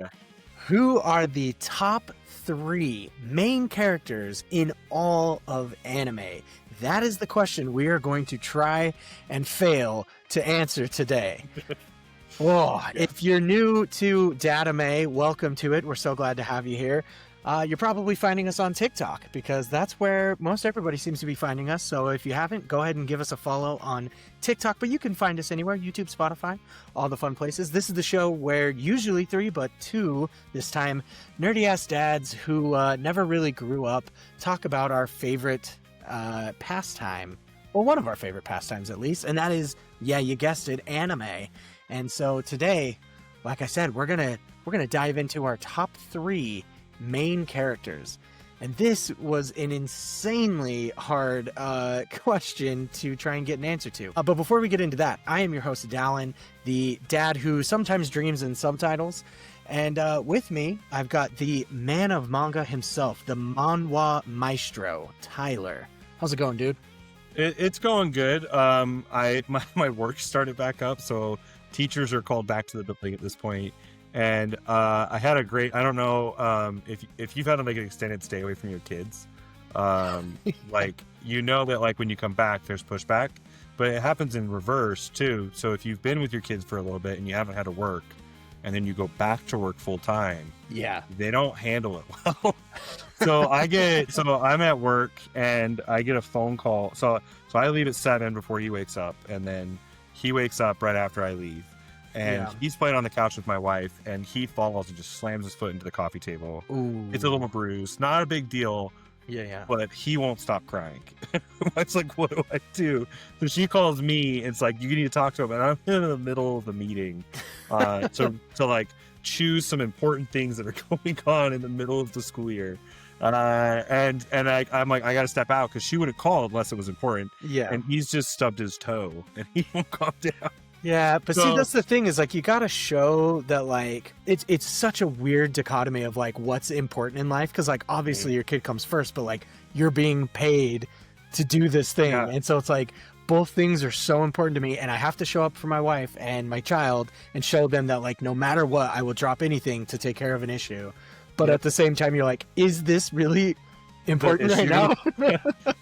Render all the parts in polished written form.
Yeah. Who are the top 3 main characters in all of anime? That is the question we are going to try and fail to answer today. Oh, Yeah. if you're new to Dad-ime, welcome to it. We're so glad to have you here. You're probably finding us on TikTok because that's where most everybody seems to be finding us. So if you haven't, go ahead and give us a follow on TikTok, but you can find us anywhere, YouTube, Spotify, all the fun places. This is the show where usually 3, but 2 this time, nerdy-ass dads who never really grew up talk about our favorite pastime, well, one of our favorite pastimes at least, and that is, yeah, you guessed it, anime. And so today, like I said, we're gonna dive into our top 3 main characters. And this was an insanely hard question to try and get an answer to. But before we get into that, I am your host, Dallin, the dad who sometimes dreams in subtitles. And with me, I've got the man of manga himself, the manhwa maestro, Tyler. How's it going, dude? It's going good. My work started back up, so teachers are called back to the building at this point. And I had a great, I don't know if you've had to make an extended stay away from your kids, like, you know that like when you come back, there's pushback, but it happens in reverse too. So if you've been with your kids for a little bit and you haven't had to work and then you go back to work full time, yeah, they don't handle it well. So I'm at work and I get a phone call. So I leave at 7 before he wakes up, and then he wakes up right after I leave. And he's playing on the couch with my wife, and he falls and just slams his foot into the coffee table. Ooh. It's a little bruise, not a big deal. Yeah. But he won't stop crying. It's like, what do I do? So she calls me. It's like, you need to talk to him, and I'm in the middle of the meeting, to like choose some important things that are going on in the middle of the school year. And I'm like, I got to step out because she would have called unless it was important. Yeah. And he's just stubbed his toe, and he won't calm down. Yeah, but see, that's the thing is, like, you gotta show that, like, it's such a weird dichotomy of, like, what's important in life, because, like, obviously your kid comes first, but, like, you're being paid to do this thing, and so it's, like, both things are so important to me, and I have to show up for my wife and my child and show them that, like, no matter what, I will drop anything to take care of an issue, but at the same time, you're like, is this really important right now?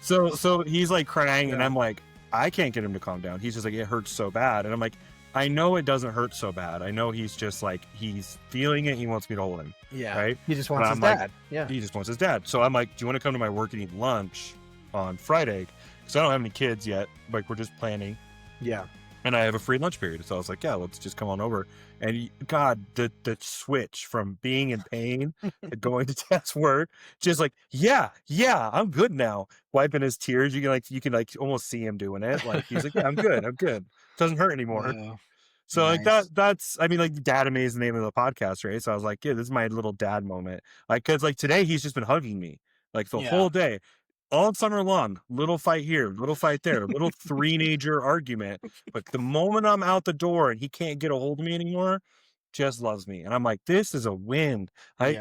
So he's, like, crying, and I'm like, I can't get him to calm down. He's just like, it hurts so bad. And I'm like, I know it doesn't hurt so bad. I know he's just like, he's feeling it. He wants me to hold him. Yeah. Right. He just wants his dad. Like, yeah. He just wants his dad. So I'm like, do you want to come to my work and eat lunch on Friday? Because I don't have any kids yet. Like, we're just planning. Yeah. And I have a free lunch period. So I was like, yeah, let's just come on over. And God, the switch from being in pain to going to dad's work, just like, yeah, I'm good now. Wiping his tears. You can almost see him doing it. Like, he's like, yeah, I'm good. Doesn't hurt anymore. Wow. So nice. like that's, I mean, like, Dad-ime is the name of the podcast, right? So I was like, yeah, this is my little dad moment. Like, cause like today he's just been hugging me like the whole day. All summer long, little fight here, little fight there, little three-nager argument. But the moment I'm out the door and he can't get a hold of me anymore, just loves me. And I'm like, this is a win. I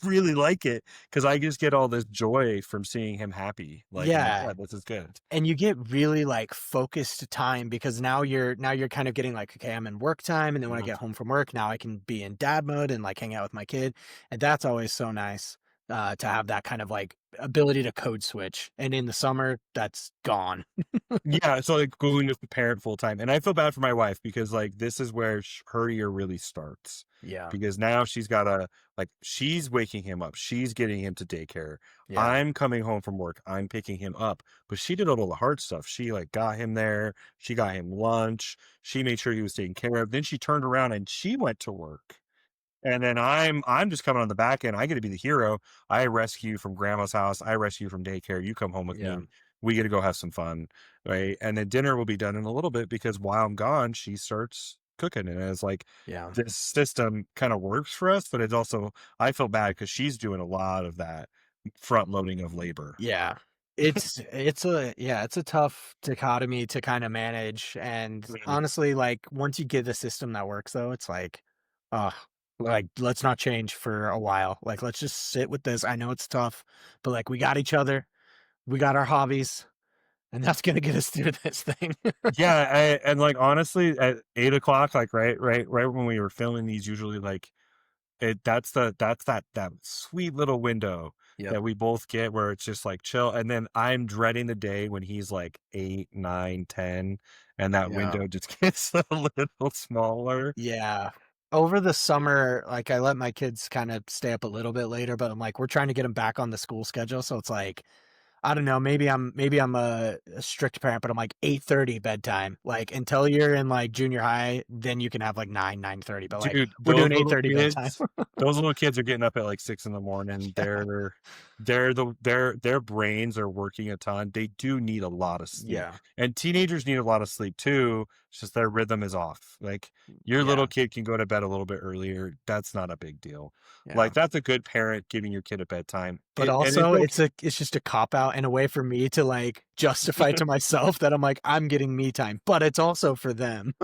really like it because I just get all this joy from seeing him happy. Like, yeah, this is good. And you get really like focused time because now you're kind of getting like, okay, I'm in work time, and then when I get home from work, now I can be in dad mode and like hang out with my kid, and that's always so nice. To have that kind of like ability to code switch, and in the summer that's gone. Yeah, so like going to parent full time, and I feel bad for my wife because like this is where her year really starts. Yeah, because now she's gotta, like, she's waking him up, she's getting him to daycare. Yeah. I'm coming home from work, I'm picking him up, but she did all the hard stuff. She like got him there, she got him lunch, she made sure he was taken care of. Then she turned around and she went to work. And then I'm just coming on the back end. I get to be the hero. I rescue you from grandma's house. I rescue you from daycare. You come home with me. We get to go have some fun, right? And then dinner will be done in a little bit because while I'm gone, she starts cooking. And it's like, this system kind of works for us, but it's also, I feel bad because she's doing a lot of that front loading of labor. Yeah. It's a tough dichotomy to kind of manage. And honestly, like once you get the system that works though, it's like, like, let's not change for a while. Like, let's just sit with this. I know it's tough, but like, we got each other, we got our hobbies, and that's going to get us through this thing. And like, honestly, at 8 o'clock, like right when we were filming these, usually like That's that sweet little window Yep. that we both get where it's just like chill, and then I'm dreading the day when he's like 8, 9, 10, and that Yeah. window just gets a little smaller. Yeah. Over the summer, like, I let my kids kind of stay up a little bit later, but I'm like, we're trying to get them back on the school schedule. So it's like, I don't know, maybe I'm a strict parent, but I'm like 8:30 bedtime. Like until you're in like junior high, then you can have like 9:30. But like Dude, we're doing 8:30 bedtime. those little kids are getting up at like 6 in the morning. Yeah. Their brains are working a ton. They do need a lot of sleep. Yeah. And teenagers need a lot of sleep too. It's just their rhythm is off. Like your little Yeah. kid can go to bed a little bit earlier. That's not a big deal. Yeah. Like that's a good parent giving your kid a bedtime. But And it's also okay. it's just a cop out and a way for me to like justify to myself that I'm like, I'm getting me time, but it's also for them.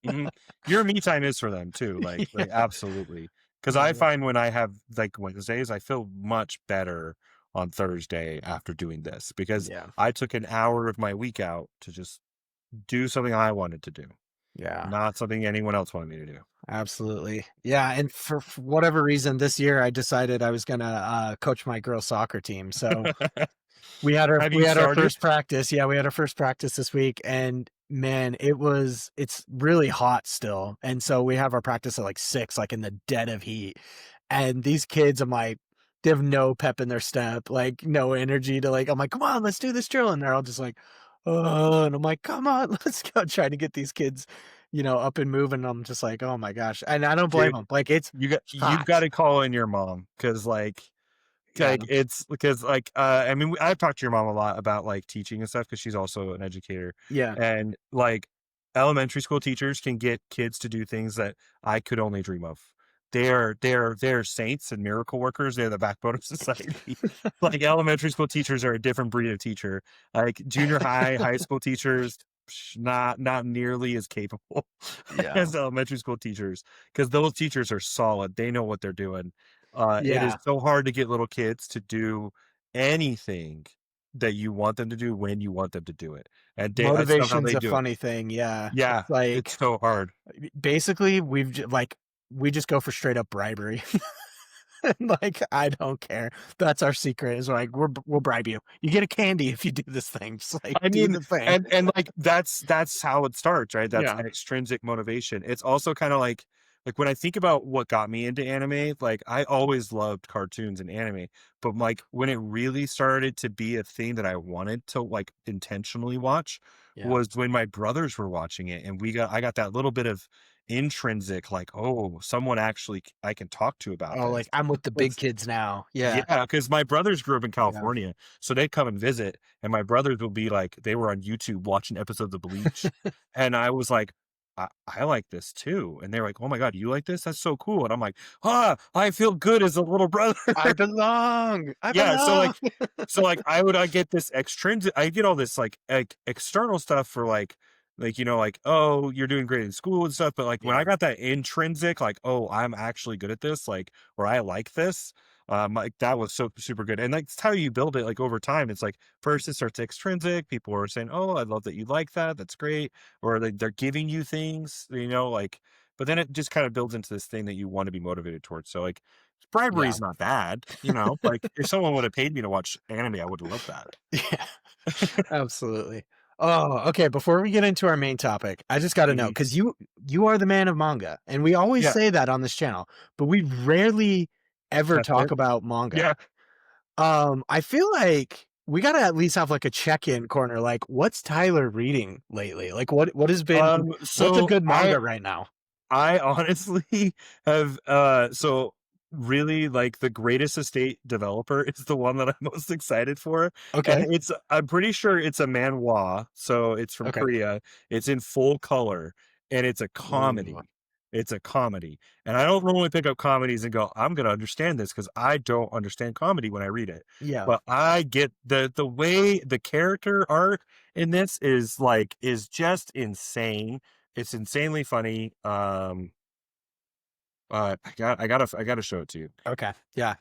Mhm. Your me time is for them too, like, Yeah. absolutely. Because I Yeah. find when I have, like, Wednesdays, I feel much better on Thursday after doing this, because Yeah. I took an hour of my week out to just do something I wanted to do, Yeah. not something anyone else wanted me to do. Absolutely. Yeah, and for whatever reason this year I decided I was gonna coach my girls soccer team. So we had our Have we you had our started? first practice. Yeah, we had our first practice this week and man, it's really hot still. And so we have our practice at like 6, like in the dead of heat. And these kids, I'm like, they have no pep in their step, like no energy to like, I'm like, come on, let's do this drill. And they're all just like, oh, and I'm like, come on, let's go trying to get these kids, up and moving. I'm just like, oh my gosh. And I don't blame Dude, them. Like it's you've hot. gotta call in your mom, because Yeah. it's because, I mean, I've talked to your mom a lot about, like, teaching and stuff, because she's also an educator, Yeah. and, like, elementary school teachers can get kids to do things that I could only dream of. They're saints and miracle workers, they're the backbone of society. Like, elementary school teachers are a different breed of teacher. Like, junior high, high school teachers, not nearly as capable Yeah. as elementary school teachers, because those teachers are solid, they know what they're doing. It is Yeah. so hard to get little kids to do anything that you want them to do when you want them to do it, and I somehow Motivation's they a do it. funny thing. Yeah. Yeah, It's it's like so hard. basically like we just go for straight up bribery. Like, I don't care. That's our secret is like, we'll bribe you. You get a candy if you do this thing. Just like I do mean, the thing. and, like, that's how it starts, right? That's Yeah. extrinsic motivation. It's also kinda when I think about what got me into anime, like, I always loved cartoons and anime, but, like, when it really started to be a thing that I wanted to, like, intentionally watch Yeah. was when my brothers were watching it, and I got that little bit of intrinsic, like, "Oh, someone actually I can talk to about Oh, this." like I'm with the big It's kids now. Yeah. Yeah, because my brothers grew up in Yeah. California, so they'd come and visit, and my brothers would be like they were on YouTube watching episodes of Bleach, and I was like, I like this too," and they're like, "Oh my god, you like this? That's so cool," and I'm like, "Ah, I feel good as a little brother." I belong. I Yeah, belong. I get this extrinsic I get all this, external stuff for, "Oh, you're doing great in school and stuff," but, like, when I Yeah. got that intrinsic, like, "Oh, I'm actually good at this," or "I like this," like, that was so super good, and, like, it's how you build it, like, over time. It's like, first it starts extrinsic, people are saying, "Oh, I love that you like that, that's great," or, like, they're giving you things, but then it just kinda builds into this thing that you wanna be motivated towards, so, like, bribery Yeah. is not bad, like, if someone would have paid me to watch anime, I would have loved that. Yeah. Absolutely. Oh, okay. Before we get into our main topic, I just got to know Mhm. because you are the man of manga, and we always Yeah, say that on this channel, but we rarely ever that's talk it. about manga. Yeah, I feel like we gotta at least have like a check-in corner. Like, what's Tyler reading lately? Like, what has been what's a so good manga right now? I honestly have, really, like, the Greatest Estate Developer is the one that I'm most excited for, Okay. and I'm pretty sure it's a manhwa, so it's from Okay. Korea, it's in full color, and it's a Ooh. comedy. It's a comedy, and I don't normally pick up comedies and go, "I'm gonna understand this because I don't understand comedy when I read it, Yeah. but I get the way the character arc in this is just insane. It's insanely funny. I gotta show it to you Okay. Yeah.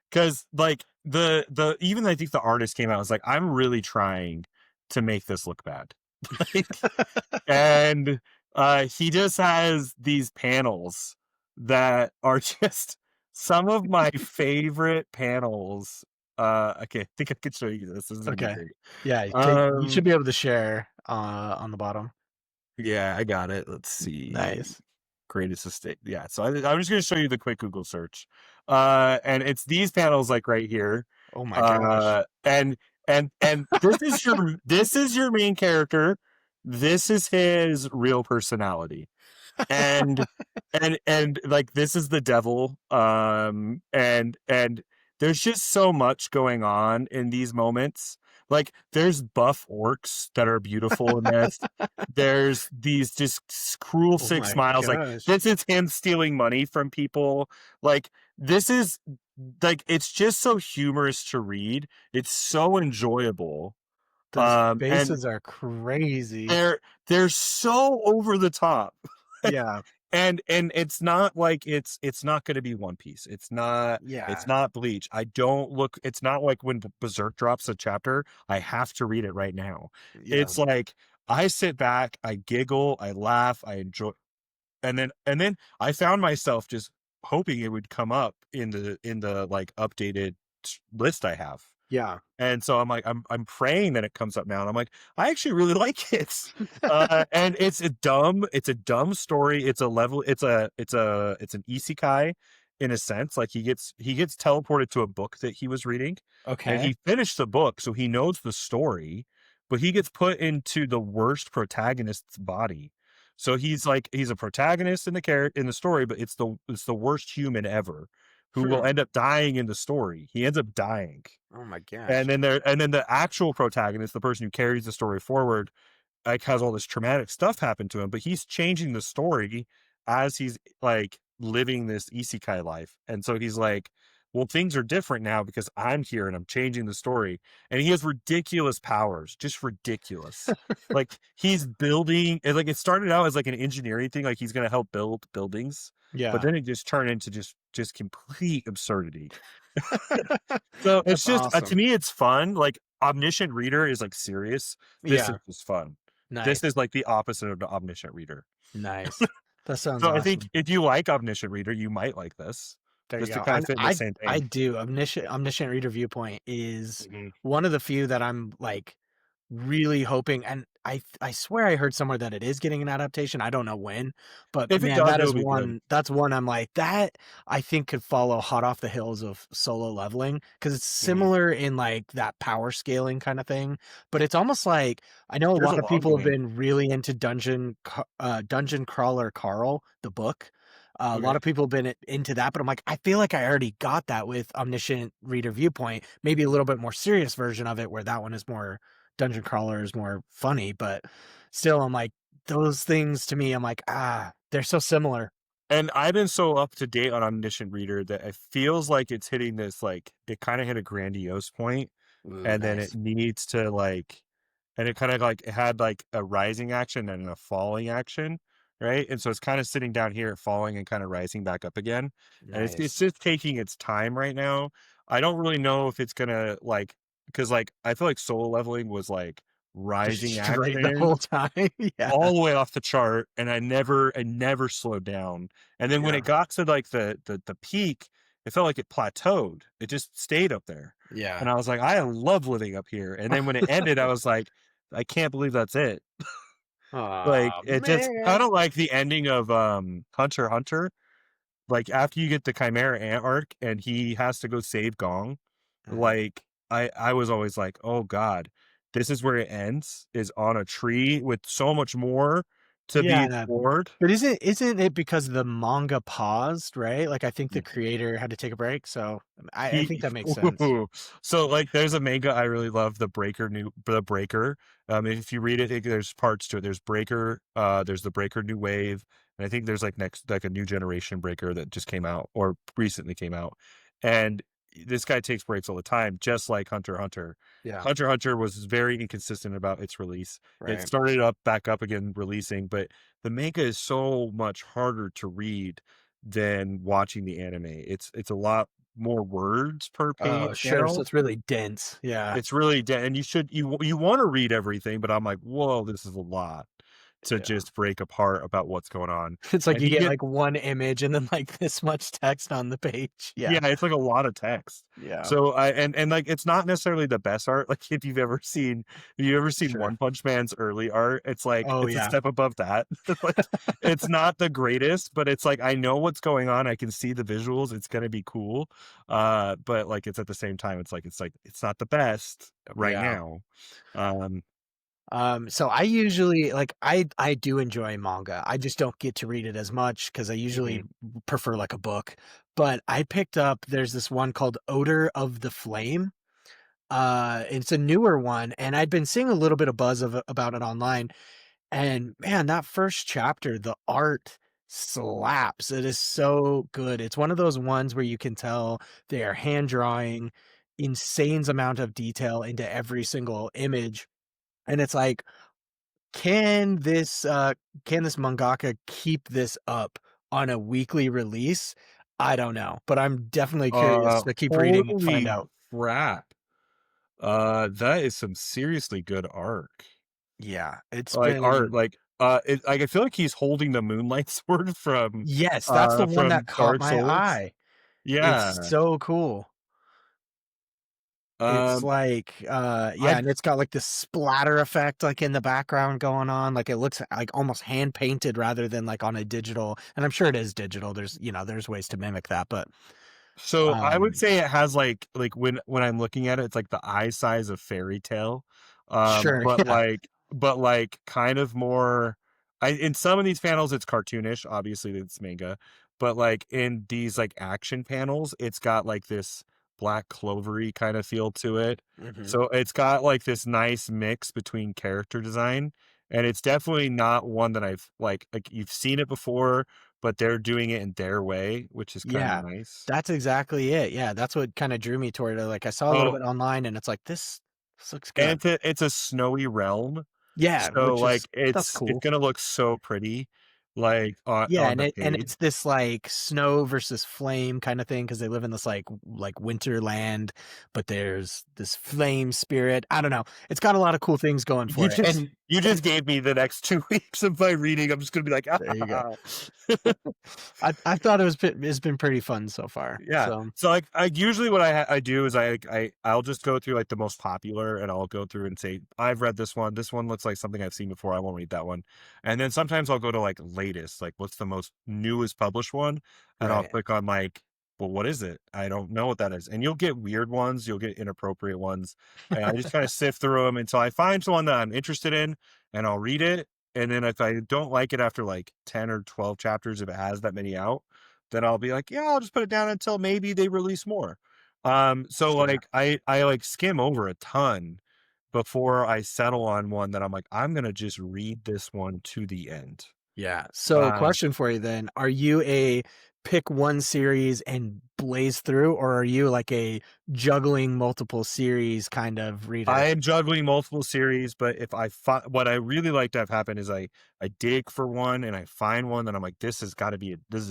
because the even I think the artist came out and was like, I'm really trying to make this look bad, like, and he just has these panels that are just some of my favorite panels. Okay, I think I could show you this. This is gonna be Okay. great. Yeah, you should Um, be able to share, on the bottom. yeah, I got it. Let's see. Nice. Greatest estate. Yeah, so I'm just gonna show you the quick Google search. And it's these panels like right here. Oh my gosh. And this is your main character. This is his real personality. And like this is the devil. And there's just so much going on in these moments. Like there's buff orcs that are beautiful in this. There's these just cruel Oh sick my smiles. Like gosh. this is him stealing money from people. Like this is like it's just so humorous to read. It's so enjoyable. Those And faces are crazy. they're so over the top. Yeah, And it's not like it's not gonna be One Piece. It's yeah, not Bleach. I don't look it's not like when Berserk drops a chapter, I have to read it right now. yeah. It's like I sit back, I giggle, I laugh, I enjoy and then I found myself just hoping it would come up in the like updated list I have. Yeah. And so I'm like, I'm praying that it comes up now. And I'm like, I actually really like it. And it's a dumb story. It's a level, it's an isekai in a sense. Like he gets teleported to a book that he was reading and Okay. he finished the book. So he knows the story, but he gets put into the worst protagonist's body. So he's a protagonist in in the story, but it's the worst human ever who will Hmm. end up dying in the story. He ends up dying. Oh my gosh. And then the actual protagonist, the person who carries the story forward, like has all this traumatic stuff happen to him, but he's changing the story as he's like living this isekai life. And so he's like, well, things are different now because I'm here and I'm changing the story. And he has ridiculous powers, just ridiculous. Like he's building like it started out as like an engineering thing, like he's gonna help build buildings, but Yeah. then it just turned into just complete absurdity. So it's That's just to awesome. me, it's fun. Like Omniscient Reader is like serious. This is Yeah. just fun. This Nice. is like the opposite of the Omniscient Reader. Nice. That sounds So I think awesome. if you like Omniscient Reader, you might like this. There you Just to go. kind of And fit in the I same I thing. do. Omniscient Reader Viewpoint is Mhm. one of the few that I'm like really hoping, and I swear I heard somewhere that it is getting an adaptation. I don't know when, but If it man, does, that is it'll be good. one that's one I'm like that I think could follow hot off the heels of Solo Leveling because it's Mhm. similar in like that power scaling kind of thing, but it's almost like I know a There's a lot of lot people have going. been really into Dungeon Crawler Carl, the book. A lot Okay. of people have been into that, but I'm like, I feel like I already got that with Omniscient Reader Viewpoint. Maybe a little bit more serious version of it, where that one is more dungeon crawler is more funny, but still, I'm like, those things to me, I'm like, they're so similar. And I've been so up to date on Omniscient Reader that it feels like it's hitting this like it kind of hit a grandiose point, Ooh, and then it nice. needs to like and it kind of like it had like a rising action and a falling action, right? And so it's kind of sitting down here, falling and kind of rising back up again. And it's Nice. just taking its time right now. I don't really know if it's gonna like because like I feel like Solo Leveling was like Just rising straight the action whole time. Yeah. all the way off the chart, and I never slowed down. And then when it Yeah. got to like the peak, it felt like it plateaued. It just stayed up there. Yeah. And I was like, I love living up here. And then when it ended, I was like, I can't believe that's it. Like Oh it just kind man. of like the ending of Hunter x Hunter. Like after you get the Chimera Ant arc and he has to go save Gong, Mhm. like I was always like, "Oh god, this is where it ends, is on a tree with so much more to be Yeah. explored." But isn't it because the manga paused, right? Like I think the Mm. creator had to take a break, so I think He that makes sense. so, like, there's a manga I really love, The Breaker. If you read it, there's parts to it. There's Breaker, there's The Breaker New Wave, and I think there's, like, next like, a new generation Breaker that just came out or recently came out, and this guy takes breaks all the time, just like Hunter x Hunter. Yeah. Hunter x Hunter was very inconsistent about its release. It Right. started up back up again releasing, but the manga is so much harder to read than watching the anime. It's a lot more words per Oh, sure. So panel. it's really dense. Yeah. It's really and you should you want to read everything, but I'm like, whoa, this is a lot. to Yeah. just break apart about what's going on. It's like And you he get, get like, one image and then, like, this much text on the page. Yeah. Yeah, it's like a lot of text. Yeah. So I and like it's not necessarily the best art. Like if you've ever seen Sure. One Punch Man's early art, it's like Oh, it's a yeah. step above that. Like it's not the greatest, but it's like I know what's going on. I can see the visuals. It's gonna be cool. But like it's at the same time, it's like it's not the best right Yeah. now. Um So I usually like I do enjoy manga. I just don't get to read it as much because I usually mhm. prefer like a book. But I picked up there's this one called Odor of the Flame. It's a newer one, and I'd been seeing a little bit of buzz about it online. And man, that first chapter, the art slaps. It is so good. It's one of those ones where you can tell they are hand drawing insane amount of detail into every single image. And it's like, can this mangaka keep this up on a weekly release? I don't know, but I'm definitely curious to keep reading and find Holy out. crap. That is some seriously good art. Yeah, it's Like, art, been like, I feel like he's holding the Moonlight Sword yes, that's the one that from caught Dark my Souls. eye. It's Yeah, so cool. It's um, like, I yeah, and it's got, like, this splatter effect, like, in the background going on, like, it looks, like, almost hand painted rather than, like, on a digital and I'm sure it is digital, there's ways to mimic that, but, So, I would um say it has, like, when I'm looking at it, it's like the eye size of Fairy Tail, sure, but, yeah. kind of more in some of these panels, it's cartoonish, obviously, it's manga, but, like, in these, like, action panels, it's got, like, this black clovery kinda feel to it. Mhm. So, it's got, like, this nice mix between character design, and it's definitely not one that I've you've seen it before, but they're doing it in their way, which is kinda Yeah, nice. that's exactly it, yeah, that's what kinda drew me toward it, like, I saw a little Oh, bit online and it's like, "This looks and good." it's a snowy realm, Yeah, so, which is like, that's it's cool. gonna look so pretty, like, Yeah, on and the it's page. this, like, snow versus flame kinda thing because they live in this, like, winter land, but there's this flame spirit, I don't know, it's got a lot of cool things going for it, and You just gave me the next 2 weeks of my reading, I'm just gonna be like, there you go. "Ah." I thought it's been pretty fun so far, Yeah. so So, I usually what I do is I'll just go through, like, the most popular, and I'll go through and say, "I've read this one. This one looks like something I've seen before. I won't read that one." And then sometimes I'll go to, like, latest, like, what's the most newest published one, and I'll right. click on, like, "Well, what is it? I don't know what that is." And you'll get weird ones, you'll get inappropriate ones, and I just kinda sift through them until I find one that I'm interested in, and I'll read it, and then if I don't like it after, like, 10 or 12 chapters, if it has that many out, then I'll be like, "Yeah, I'll just put it down until maybe they release more." So, Sure. like, I, like, skim over a ton before I settle on one that I'm like, "I'm gonna just read this one to the end." Yeah. So, Um, question for you then. Are you a pick one series and blaze through, or are you like a juggling multiple series kind of I reader? am juggling multiple series, but if I fi what I really like to have happen is I dig for one and I find one that I'm like, this is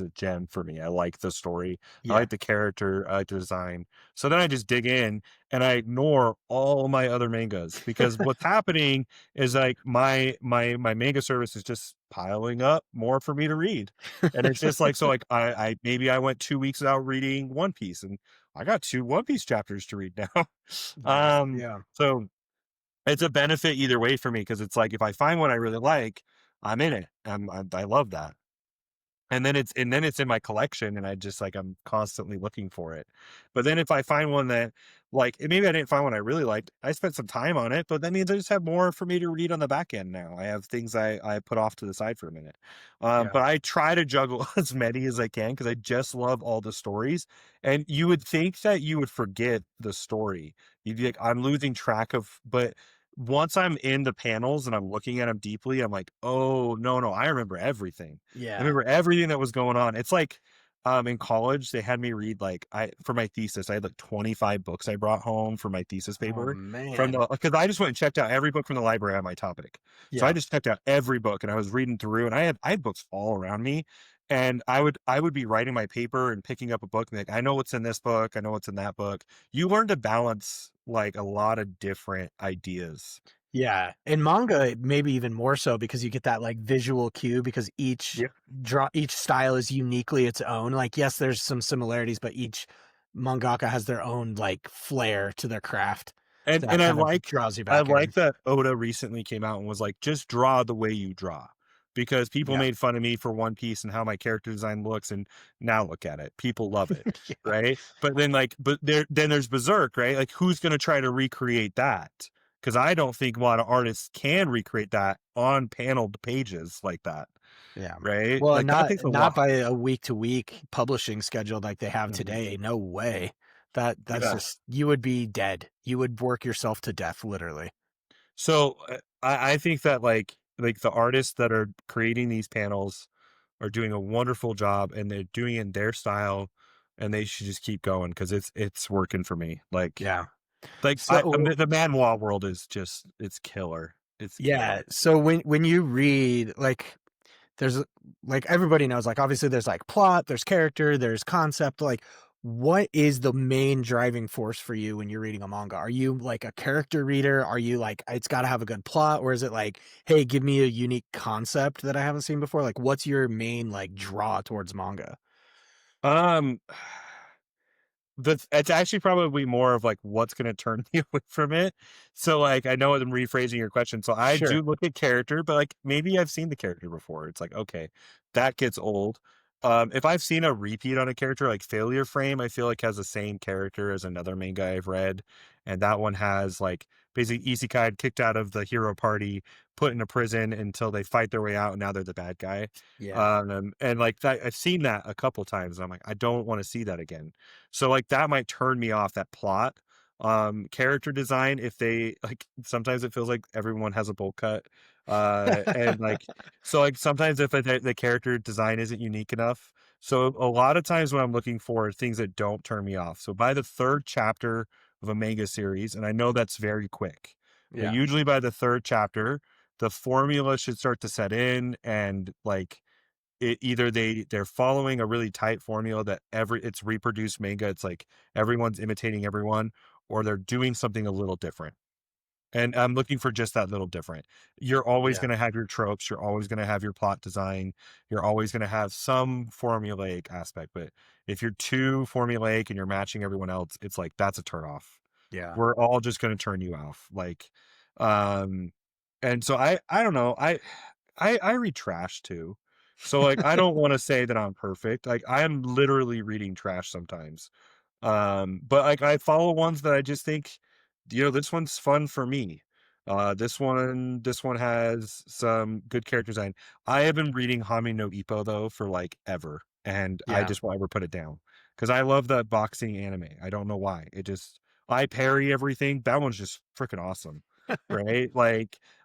a gem for me. I like the story. I Yeah. like the character, I like the design." So then I just dig in and I ignore all my other mangas because what's happening is like my manga service is just piling up more for me to read. And it's just like, so like I maybe I went 2 weeks without reading One Piece and I got two One Piece chapters to read now. Nice. Yeah. So it's a benefit either way for me because it's like if I find one I really like, I'm in it. I love that. And then it's in my collection and I just like I'm constantly looking for it. But then if I find one that like maybe I didn't find one I really liked, I spent some time on it, but that means I just have more for me to read on the back end now. I have things I put off to the side for a minute. Yeah. But I try to juggle as many as I can because I just love all the stories. And you would think that you would forget the story. You'd be like, I'm losing track of, but once I'm in the panels and I'm looking at them deeply, I'm like, oh no, I remember everything. I Yeah. remember everything that was going on. It's like, in college, they had me read like for my thesis, I had like 25 books I brought home for my thesis Oh paper from man. the because I just went and checked out every book from the library on my topic. So I Yeah. just checked out every book and I was reading through and I had books all around me. And I would be writing my paper and picking up a book and be like, I know what's in this book, I know what's in that book. You learn to balance like a lot of different ideas. Yeah, in manga, maybe even more so because you get that like visual cue because Yeah. each style is uniquely its own. Like, yes, there's some similarities, but each mangaka has their own like flair to their craft And that kind of draws you I back in. like that Oda recently came out and was like, "Just draw the way you draw." Because people Yeah. made fun of me for One Piece and how my character design looks, and now look at it. People love it, Yeah. right? But there's Berserk, right? Like, who's gonna try to recreate that? Because I don't think a lot of artists can recreate that on paneled pages like that, Yeah. right? Well, and Like, that takes a not lot. by a week to week publishing schedule like they have Mhm. today. No way. That's Yeah. just you would be dead. You would work yourself to death, literally. So, I think that, like, the artists that are creating these panels are doing a wonderful job, and they're doing it in their style, and they should just keep going because it's working for me. Yeah. The So manhwa world is just it's killer. It's yeah. killer. So when you read like there's like everybody knows like obviously there's like plot, there's character, there's concept, like what is the main driving force for you when you're reading a manga? Are you like a character reader? Are you like it's got to have a good plot, or is it like, hey, give me a unique concept that I haven't seen before? Like what's your main like draw towards manga? Um It's actually probably more of like what's going to turn me away from it. So like I know I'm rephrasing your question. So I Sure. do look at character, but like maybe I've seen the character before. It's like okay, that gets old. If I've seen a repeat on a character like Failure Frame, I feel like has the same character as another manga I've read, and that one has like basically isekai kicked out of the hero party, put in a prison until they fight their way out, and now they're the bad guy. Yeah. And like that, I've seen that a couple times. And I'm like, I don't want to see that again. So like that might turn me off that plot. Character design, if they like sometimes it feels like everyone has a bowl cut. And like so like sometimes if the character design isn't unique enough. So a lot of times what I'm looking for are things that don't turn me off. So by the third chapter of a manga series, and I know that's very quick, but Yeah. usually by the third chapter, the formula should start to set in and like either they're following a really tight formula that it's reproduced manga. It's like everyone's imitating everyone, or they're doing something a little different. And I'm looking for just that little different. You're always Yeah. going to have your tropes. You're always going to have your plot design. You're always going to have some formulaic aspect. But if you're too formulaic and you're matching everyone else, it's like that's a turn off. Yeah. We're all just going to turn you off. Um, and so I don't know. I read trash too. So like I don't want to say that I'm perfect. Like I am literally reading trash sometimes. But like I follow ones that I just think, this one's fun for me. This one has some good character design. I have been reading Hami no Ippo though for like ever, and I Yeah. just won't ever put it down because I love that boxing anime. I don't know why. I parry everything. That one's just freaking awesome, right?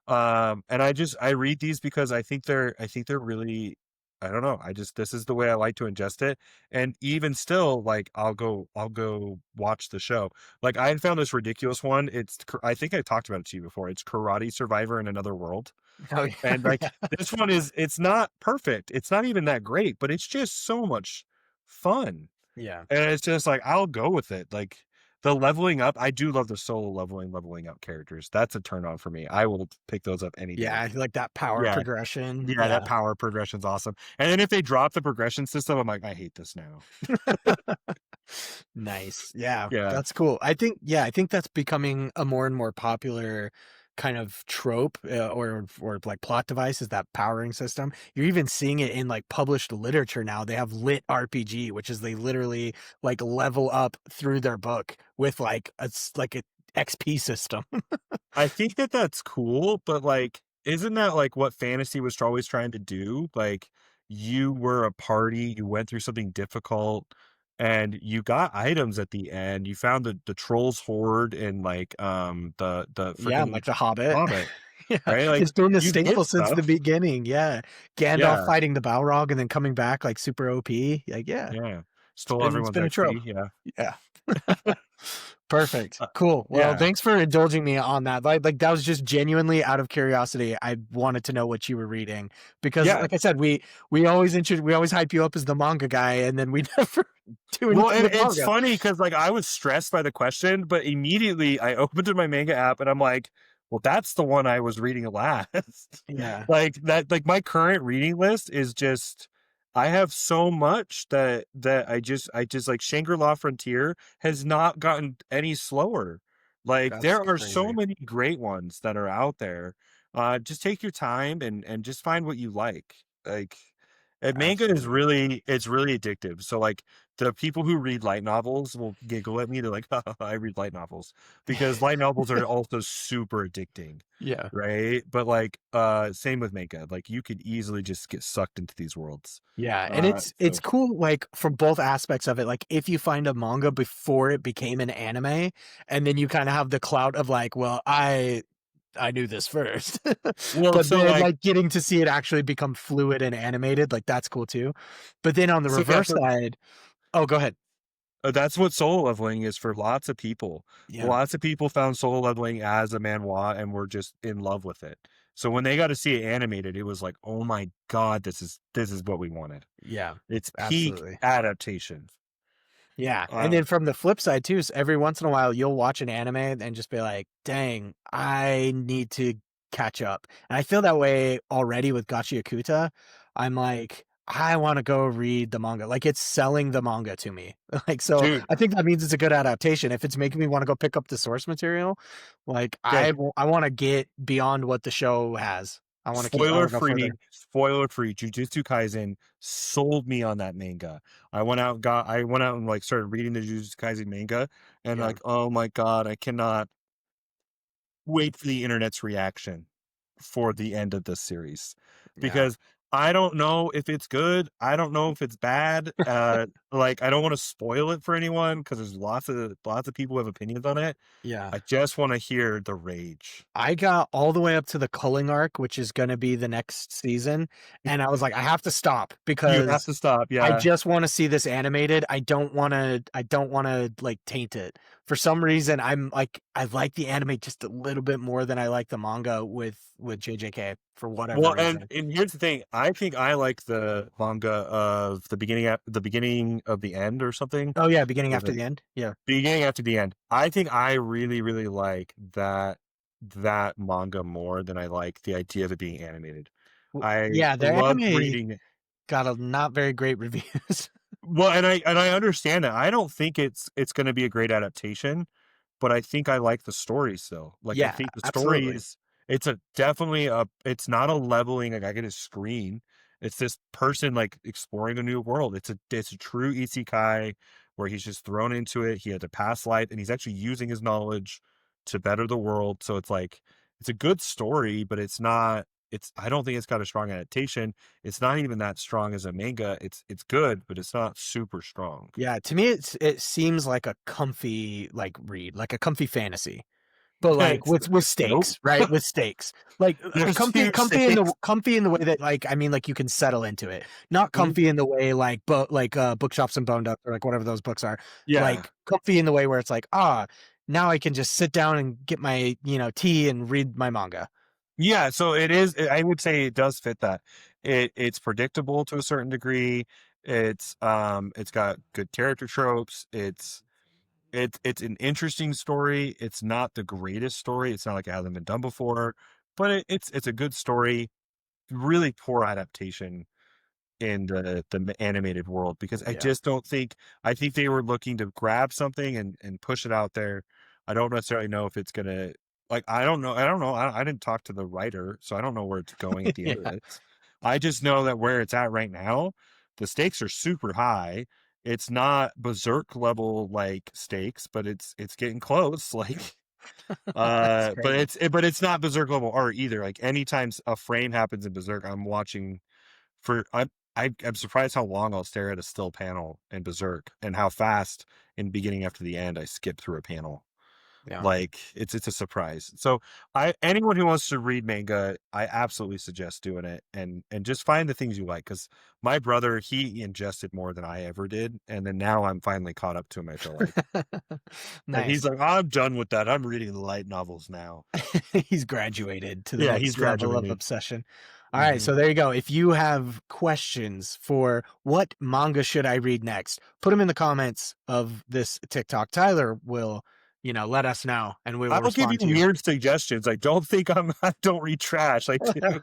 And I read these because I think they're really. I don't know. This is the way I like to ingest it. And even still, like I'll go watch the show. Like I found this ridiculous one. I think I talked about it to you before. It's Karate Survivor in Another World. Oh yeah. And like this one it's not perfect. It's not even that great, but it's just so much fun. Yeah. And it's just like I'll go with it. Like the leveling up, I do love the solo leveling up characters. That's a turn on for me. I will pick those up any Yeah. day. I like that power Yeah. progression. Yeah, that Yeah. power progression's awesome. And then if they drop the progression system, I'm like, I hate this now. Nice. Yeah, Yeah. that's cool. I think that's becoming a more and more popular kind of trope or like plot device is that powering system. You're even seeing it in like published literature now. They have lit RPG, which is they literally like level up through their book with like like a XP system. I think that that's cool, but like, isn't that like what fantasy was always trying to do? Like, you were a party, you went through something difficult, and you got items at the end. You found the trolls horde and like the Yeah, I'm freaking like the Hobbit. Hobbit, Yeah, right? Like it's been the you get staple since the stuff. beginning. Yeah, Gandalf Yeah, fighting the Balrog and then coming back like super OP. Like yeah, yeah. Stole it's everyone's been a trope. XP. Yeah. Yeah. Perfect. Uh, Cool. Well, yeah. thanks for indulging me on that. Like that was just genuinely out of curiosity. I wanted to know what you were reading because Yeah. like I said, we always hype you up as the manga guy and then we never do Well, anything with it's manga. funny because like I was stressed by the question, but immediately I opened my manga app and I'm like, Well, that's the one I was reading last. Yeah, Like, that like, my current reading list is just I have so much that I just like, Shangri-La Frontier has not gotten any slower. Like, that's there are so crazy. many great ones that are out there. Just take your time and just find what you like. Like, and manga is Absolutely. really it's really addictive. So, like, the people who read light novels will giggle at me. They're like, I read light novels." Because light novels are also super addicting, Yeah. right? But, like, same with manga, like, you could easily just get sucked into these worlds. Yeah, and it's So cool, like, from both aspects of it, like, if you find a manga before it became an anime, and then you kinda have the clout of, like, "Well, I knew this first." well, But so, then, like like, getting to see it actually become fluid and animated, like, that's cool too. But then on the so, yeah, reverse side. Oh, go ahead. that's what solo leveling is for lots of people. Yeah. Lots of people found solo leveling as a manhwa and were just in love with it. So when they got to see it animated, it was like, "Oh my god, this is what we wanted." Yeah, It's peak absolutely. adaptation. Yeah, and Uh, then from the flip side too, every once in a while you'll watch an anime and just be like, "Dang, I need to catch up." And I feel that way already with Gachi Akuta. I'm like, I want to go read the manga. Like it's selling the manga to me. Like so, dude, I think that means it's a good adaptation. If it's making me want to go pick up the source material, like okay, I want to get beyond what the show has. I spoiler want to go free, further. spoiler free. Jujutsu Kaisen sold me on that manga. I went out and like started reading the Jujutsu Kaisen manga, and Yeah, like, oh my god, I cannot wait for the internet's reaction for the end of this series yeah. because I don't know if it's good. I don't know if it's bad. Like, I don't want to spoil it for anyone because there's lots of people who have opinions on it. Yeah. I just want to hear the rage. I got all the way up to the culling arc, which is gonna be the next season, and I was like, "I have to stop You have because to stop. I Yeah, just wanna see this animated. I don't wanna, like, taint it." For some reason, I'm like, I like the anime just a little bit more than I like the manga with JJK for whatever well, and reason. and here's the thing. I think I like the manga of the beginning of the end or something. Oh, yeah, beginning Was after it the end? Yeah. beginning after the end? I think I really, really like that manga more than I like the idea of it being animated. W I Yeah, their loved anime reading. got a not very great reviews. Well, and I understand that. I don't think it's gonna be a great adaptation, but I think I like the story still. Like, I Yeah, think the story absolutely. is it's a definitely a it's not a leveling, like, I get a screen. It's this person, like, exploring a new world. It's a true isekai where he's just thrown into it. He had a past life, and he's actually using his knowledge to better the world. So it's like it's a good story, but it's I don't think it's got a strong adaptation. It's not even that strong as a manga. It's good, but it's not super strong. Yeah, to me, it seems like a comfy, like, read, like a comfy fantasy. But, like, It's with nope. stakes, right? With stakes. Like, There's comfy huge stakes. comfy in the way that, like, I mean, like, you can settle into it. Not Mhm. comfy in the way Bookshops and Boned Up or, like, whatever those books are. Yeah. Like, comfy in the way where it's like, "Ah, now I can just sit down and get my, tea and read my manga." Yeah, so it is I would say it does fit that. It's predictable to a certain degree. It's got good character tropes. It's an interesting story. It's not the greatest story. It's not like it hasn't been done before, but it's a good story. Really poor adaptation in the animated world because I Yeah. just don't think I think they were looking to grab something and push it out there. I don't necessarily know if it's gonna like I don't know. I didn't talk to the writer, so I don't know where it's going at the end of Yeah. this. I just know that where it's at right now, the stakes are super high. It's not berserk level like stakes, but it's getting close. Like That's crazy. but it's not berserk level art either. Like anytime a frame happens in berserk, I'm watching for I'm surprised how long I'll stare at a still panel in Berserk and how fast in beginning after the end I skip through a panel. Yeah. Like it's a surprise. So I anyone who wants to read manga, I absolutely suggest doing it and just find the things you like. Because my brother, he ingested more than I ever did, and then now I'm finally caught up to him, I feel like. And he's Nice. like, I'm done with that. I'm reading light novels now. He's graduated to the Yeah, he's next level of graduated. obsession. All right, Mhm. so there you go. If you have questions for what manga should I read next, put them in the comments of this TikTok. Tyler will let us know and we will I'll give you respond to you. weird suggestions. I don't think I don't read trash. I do.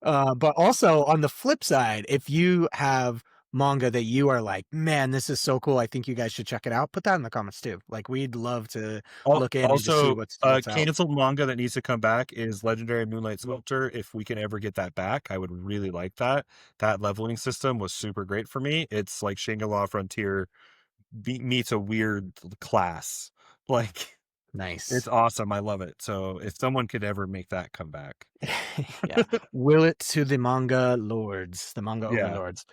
But also on the flip side, if you have manga that you are like, man, this is so cool, I think you guys should check it out, put that in the comments too. Like we'd love to look in and just see Also, what's out. canceled manga that needs to come back is Legendary Moonlight Sculptor. If we can ever get that back, I would really like that. That leveling system was super great for me. It's like Shangri-La Frontier meets a weird class. Like, it's Nice. awesome. I love it. So if someone could ever make that come back. Yeah. Will it to the manga lords, the manga Yeah. overlords.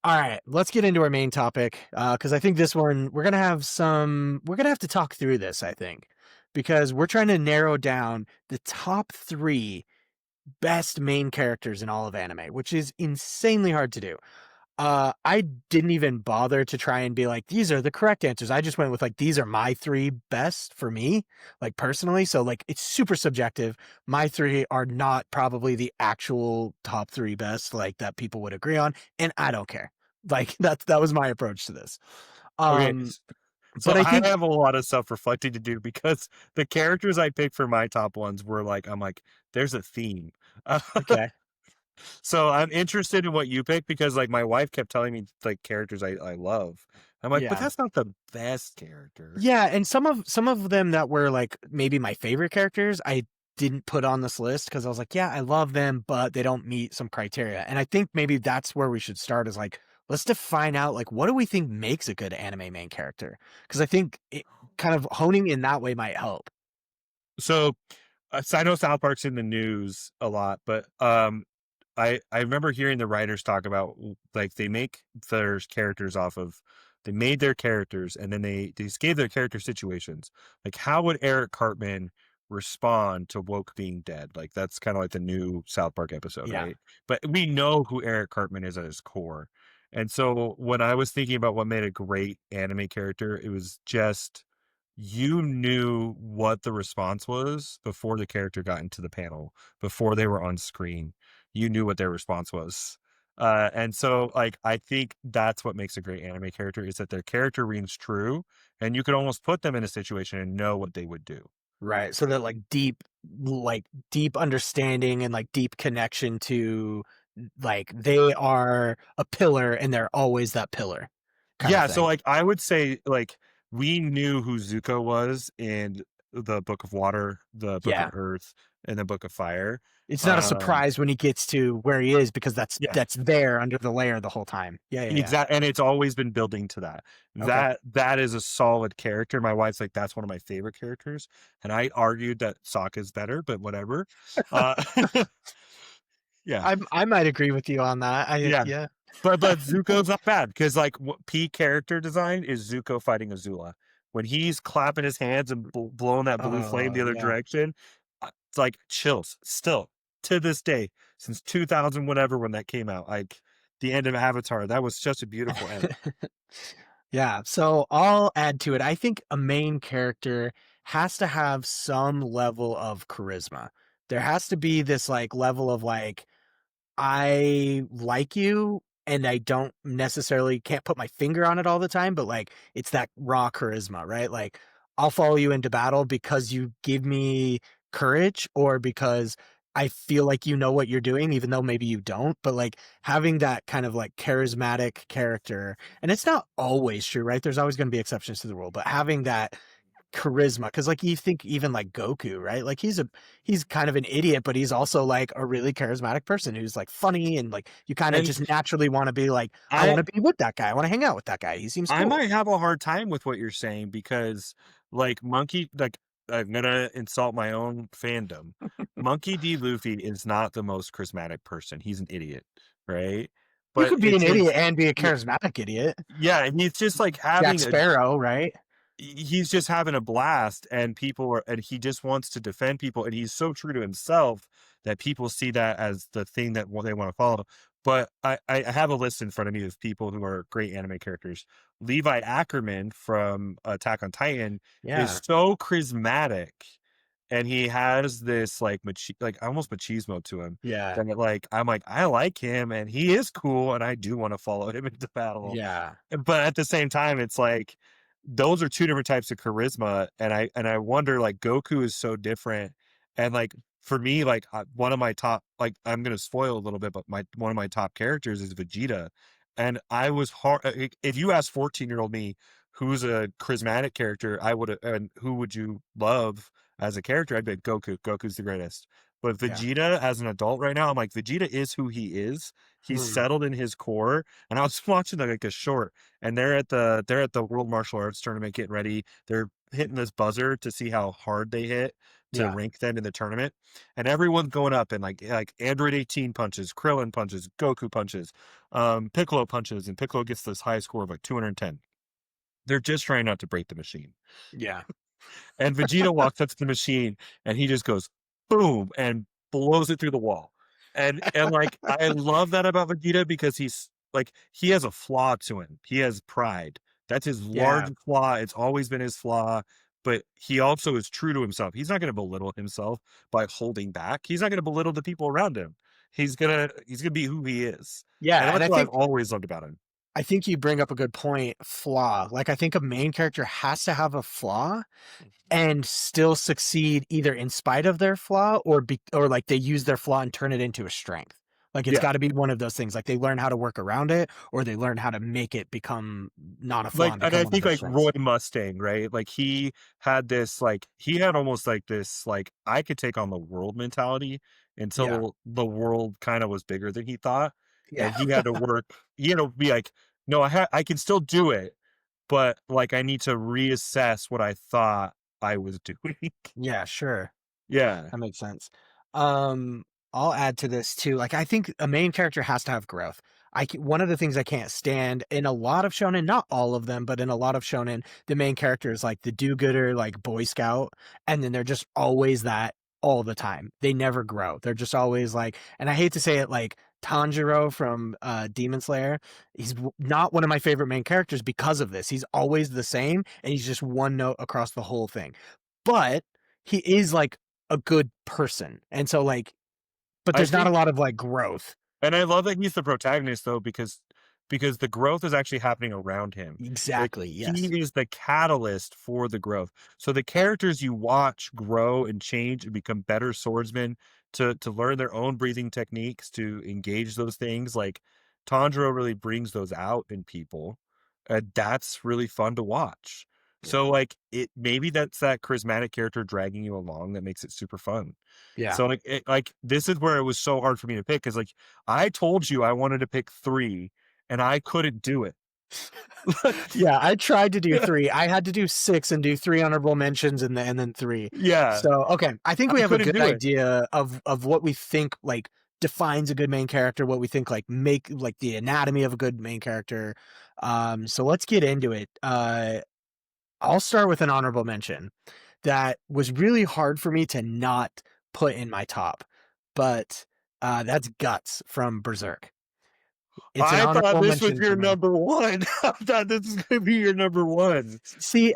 All right, let's get into our main topic because I think this one we're gonna have to talk through this. I think because we're trying to narrow down the top three best main characters in all of anime, which is insanely hard to do. I didn't even bother to try and be like, these are the correct answers. I just went with like, these are my three best for me, like personally. So like, it's super subjective. My three are not probably the actual top three best, like that people would agree on, and I don't care. Like that was my approach to this. Okay. Um, So but I I think, have a lot of self-reflecting to do because the characters I picked for my top ones were like, I'm like, there's a theme. okay, So I'm interested in what you pick because like my wife kept telling me like characters I love. I'm like, but yeah. that's not the best character. Yeah, and some of them that were like maybe my favorite characters, I didn't put on this list because I was like, yeah, I love them, but they don't meet some criteria. And I think maybe that's where we should start is like, let's define out like what do we think makes a good anime main character? Because I think it kind of honing in that way might help. So, so I know South Park's in the news a lot, but I remember hearing the writers talk about like they make their characters off of they made their characters and then they just gave their character situations. Like how would Eric Cartman respond to Woke being dead? Like that's kind of like the new South Park episode, Yeah. right? But we know who Eric Cartman is at his core. And so when I was thinking about what made a great anime character, it was just you knew what the response was before the character got into the panel, before they were on screen. You knew what their response was. And so like I think that's what makes a great anime character is that their character rings true and you could almost put them in a situation and know what they would do. Right. So that like deep understanding and like deep connection to like they are a pillar and they're always that pillar kind of Yeah, so thing. like I would say like we knew who Zuko was in the Book of Water, the Book of Yeah. Earth, and the Book of Fire. It's not a Um surprise when he gets to where he is because that's yeah, that's there under the layer the whole time. Yeah, yeah, yeah. exactly, and it's always been building to that. Okay. That is a solid character. My wife's like, "That's one of my favorite characters," and I argued that Sokka's better, but whatever. Uh, yeah, I might agree with you on that. I yeah, yeah. but Zuko's not bad because like peak character design is Zuko fighting Azula when he's clapping his hands and blowing that blue flame Oh, the other yeah. direction. It's like chills still to this day since 2000 whatever when that came out. Like the end of Avatar, that was such a beautiful end. Yeah, so I'll add to it. I think a main character has to have some level of charisma. There has to be this like level of like I like you and I don't necessarily can't put my finger on it all the time, but like it's that raw charisma, right? Like I'll follow you into battle because you give me courage or because I feel like you know what you're doing, even though maybe you don't. But like having that kind of like charismatic character, and it's not always true, right? There's always going to be exceptions to the rule, but having that charisma because like you think even like Goku, right? Like he's kind of an idiot, but he's also like a really charismatic person who's like funny and like you kind of And just naturally want to be like I I want to be with that guy, I want to hang out with that guy, he seems I cool. might have a hard time with what you're saying because like Monkey like I'm gonna insult my own fandom. Monkey D. Luffy is not the most charismatic person. He's an idiot, right? You But could be an it's idiot his and be a yeah, charismatic idiot. yeah, and he's just like Jack having a Sparrow, right? he's just having a blast and people are and he just wants to defend people and he's so true to himself that people see that as the thing that they want to follow. But I have a list in front of me of people who are great anime characters. Levi Ackerman from Attack on Titan is Yeah, so charismatic and he has this like like almost machismo to him yeah, that like I'm like I like him and he is cool and I do want to follow him into battle. yeah. But at the same time it's like those are two different types of charisma, and I wonder, like, Goku is so different, and, like, for me, like, one of my top, like, I'm gonna spoil a little bit, but my one of my top characters is Vegeta, and I was hard if you ask 14-year-old me who's a charismatic character, I would and who would you love as a character, I'd be like, Goku. Goku's the greatest. But Yeah. Vegeta, as an adult right now, I'm like, Vegeta is who he is. He's Hmm. settled in his core, and I was watching, like, a short, and they're at the World Martial Arts Tournament getting ready. They're hitting this buzzer to see how hard they hit to Yeah. rank them in the tournament, and everyone's going up and like Android 18 punches, Krillin punches, Goku punches, Piccolo punches, and Piccolo gets this high score of like 210. They're just trying not to break the machine. Yeah. And Vegeta walks up to the machine and he just goes boom and blows it through the wall. And like I love that about Vegeta because he's like he has a flaw to him. He has pride. That's his Yeah. large flaw. It's always been his flaw, but he also is true to himself. He's not going to belittle himself by holding back. He's not going to belittle the people around him. He's gonna be who he is. And Yeah. And that's what I've always loved about him. I think you bring up a good point. Flaw. Like, I think a main character has to have a flaw and still succeed either in spite of their flaw or like they use their flaw and turn it into a strength. Like, it's Yeah. got to be one of those things. Like, they learn how to work around it or they learn how to make it become not a flaw Like, and and become I one of think, their like, strengths. Roy Mustang, right? Like, he had almost, like, this, like, I could take on the world mentality Yeah. until the world kinda was bigger than he thought, Yeah. and he had to be like, "No, I can still do it, but, like, I need to reassess what I thought I was doing." Yeah. Sure. Yeah. That makes sense. Um, I'll add to this too. Like, I think a main character has to have growth. One of the things I can't stand in a lot of shonen, not all of them, but in a lot of shonen, the main character is like the do-gooder, like Boy Scout, and then they're just always that all the time. They never grow. They're just always like, and I hate to say it, like Tanjiro from Demon Slayer. Not one of my favorite main characters because of this. He's always the same, and he's just one note across the whole thing. But he is like a good person. And so like but I there's not a think lot of like growth. And I love that he's the protagonist though, because the growth is actually happening around him. Like Exactly. Yes. he is the catalyst for the growth. So the characters you watch grow and change and become better swordsmen to learn their own breathing techniques, to engage those things. Like Tanjiro really brings those out in people. That's really fun to watch. Yeah. So like it maybe that's that charismatic character dragging you along that makes it super fun. Yeah. So, like, this is where it was so hard for me to pick, because like, I told you I wanted to pick 3, and I couldn't do it. Yeah, I tried to do 3. I had to do 6 and do 3 honorable mentions and then 3. Yeah, So, okay, I think we I have a couldn't good do it. idea of what we think like defines a good main character, what we think like make like the anatomy of a good main character. So let's get into it. I'll start with an honorable mention that was really hard for me to not put in my top, but that's Guts from Berserk. It's an I thought honorable this was mention for your me. number 1. I thought this was gonna be your number 1. See,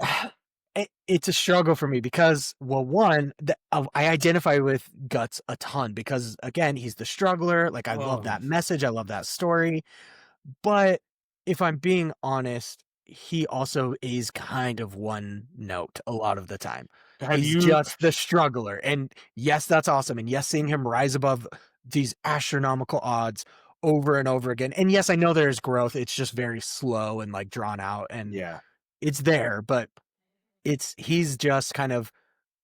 it's a struggle for me because, well, one, I identify with Guts a ton because, again, he's the struggler. Like, I love Oh, that message. I love that story. But if I'm being honest, he also is kind of one note a lot of the time. have He's you just the struggler. And yes, that's awesome. And yes, seeing him rise above these astronomical odds over and over again. And yes, I know there's growth. It's just very slow and like drawn out and Yeah. it's there, but he's just kind of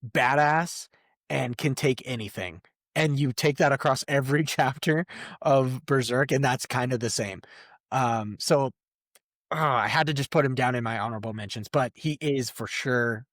badass and can take anything. And you take that across every chapter of Berserk, and that's kind of the same. So I had to just put him down in my honorable mentions, but he is for sure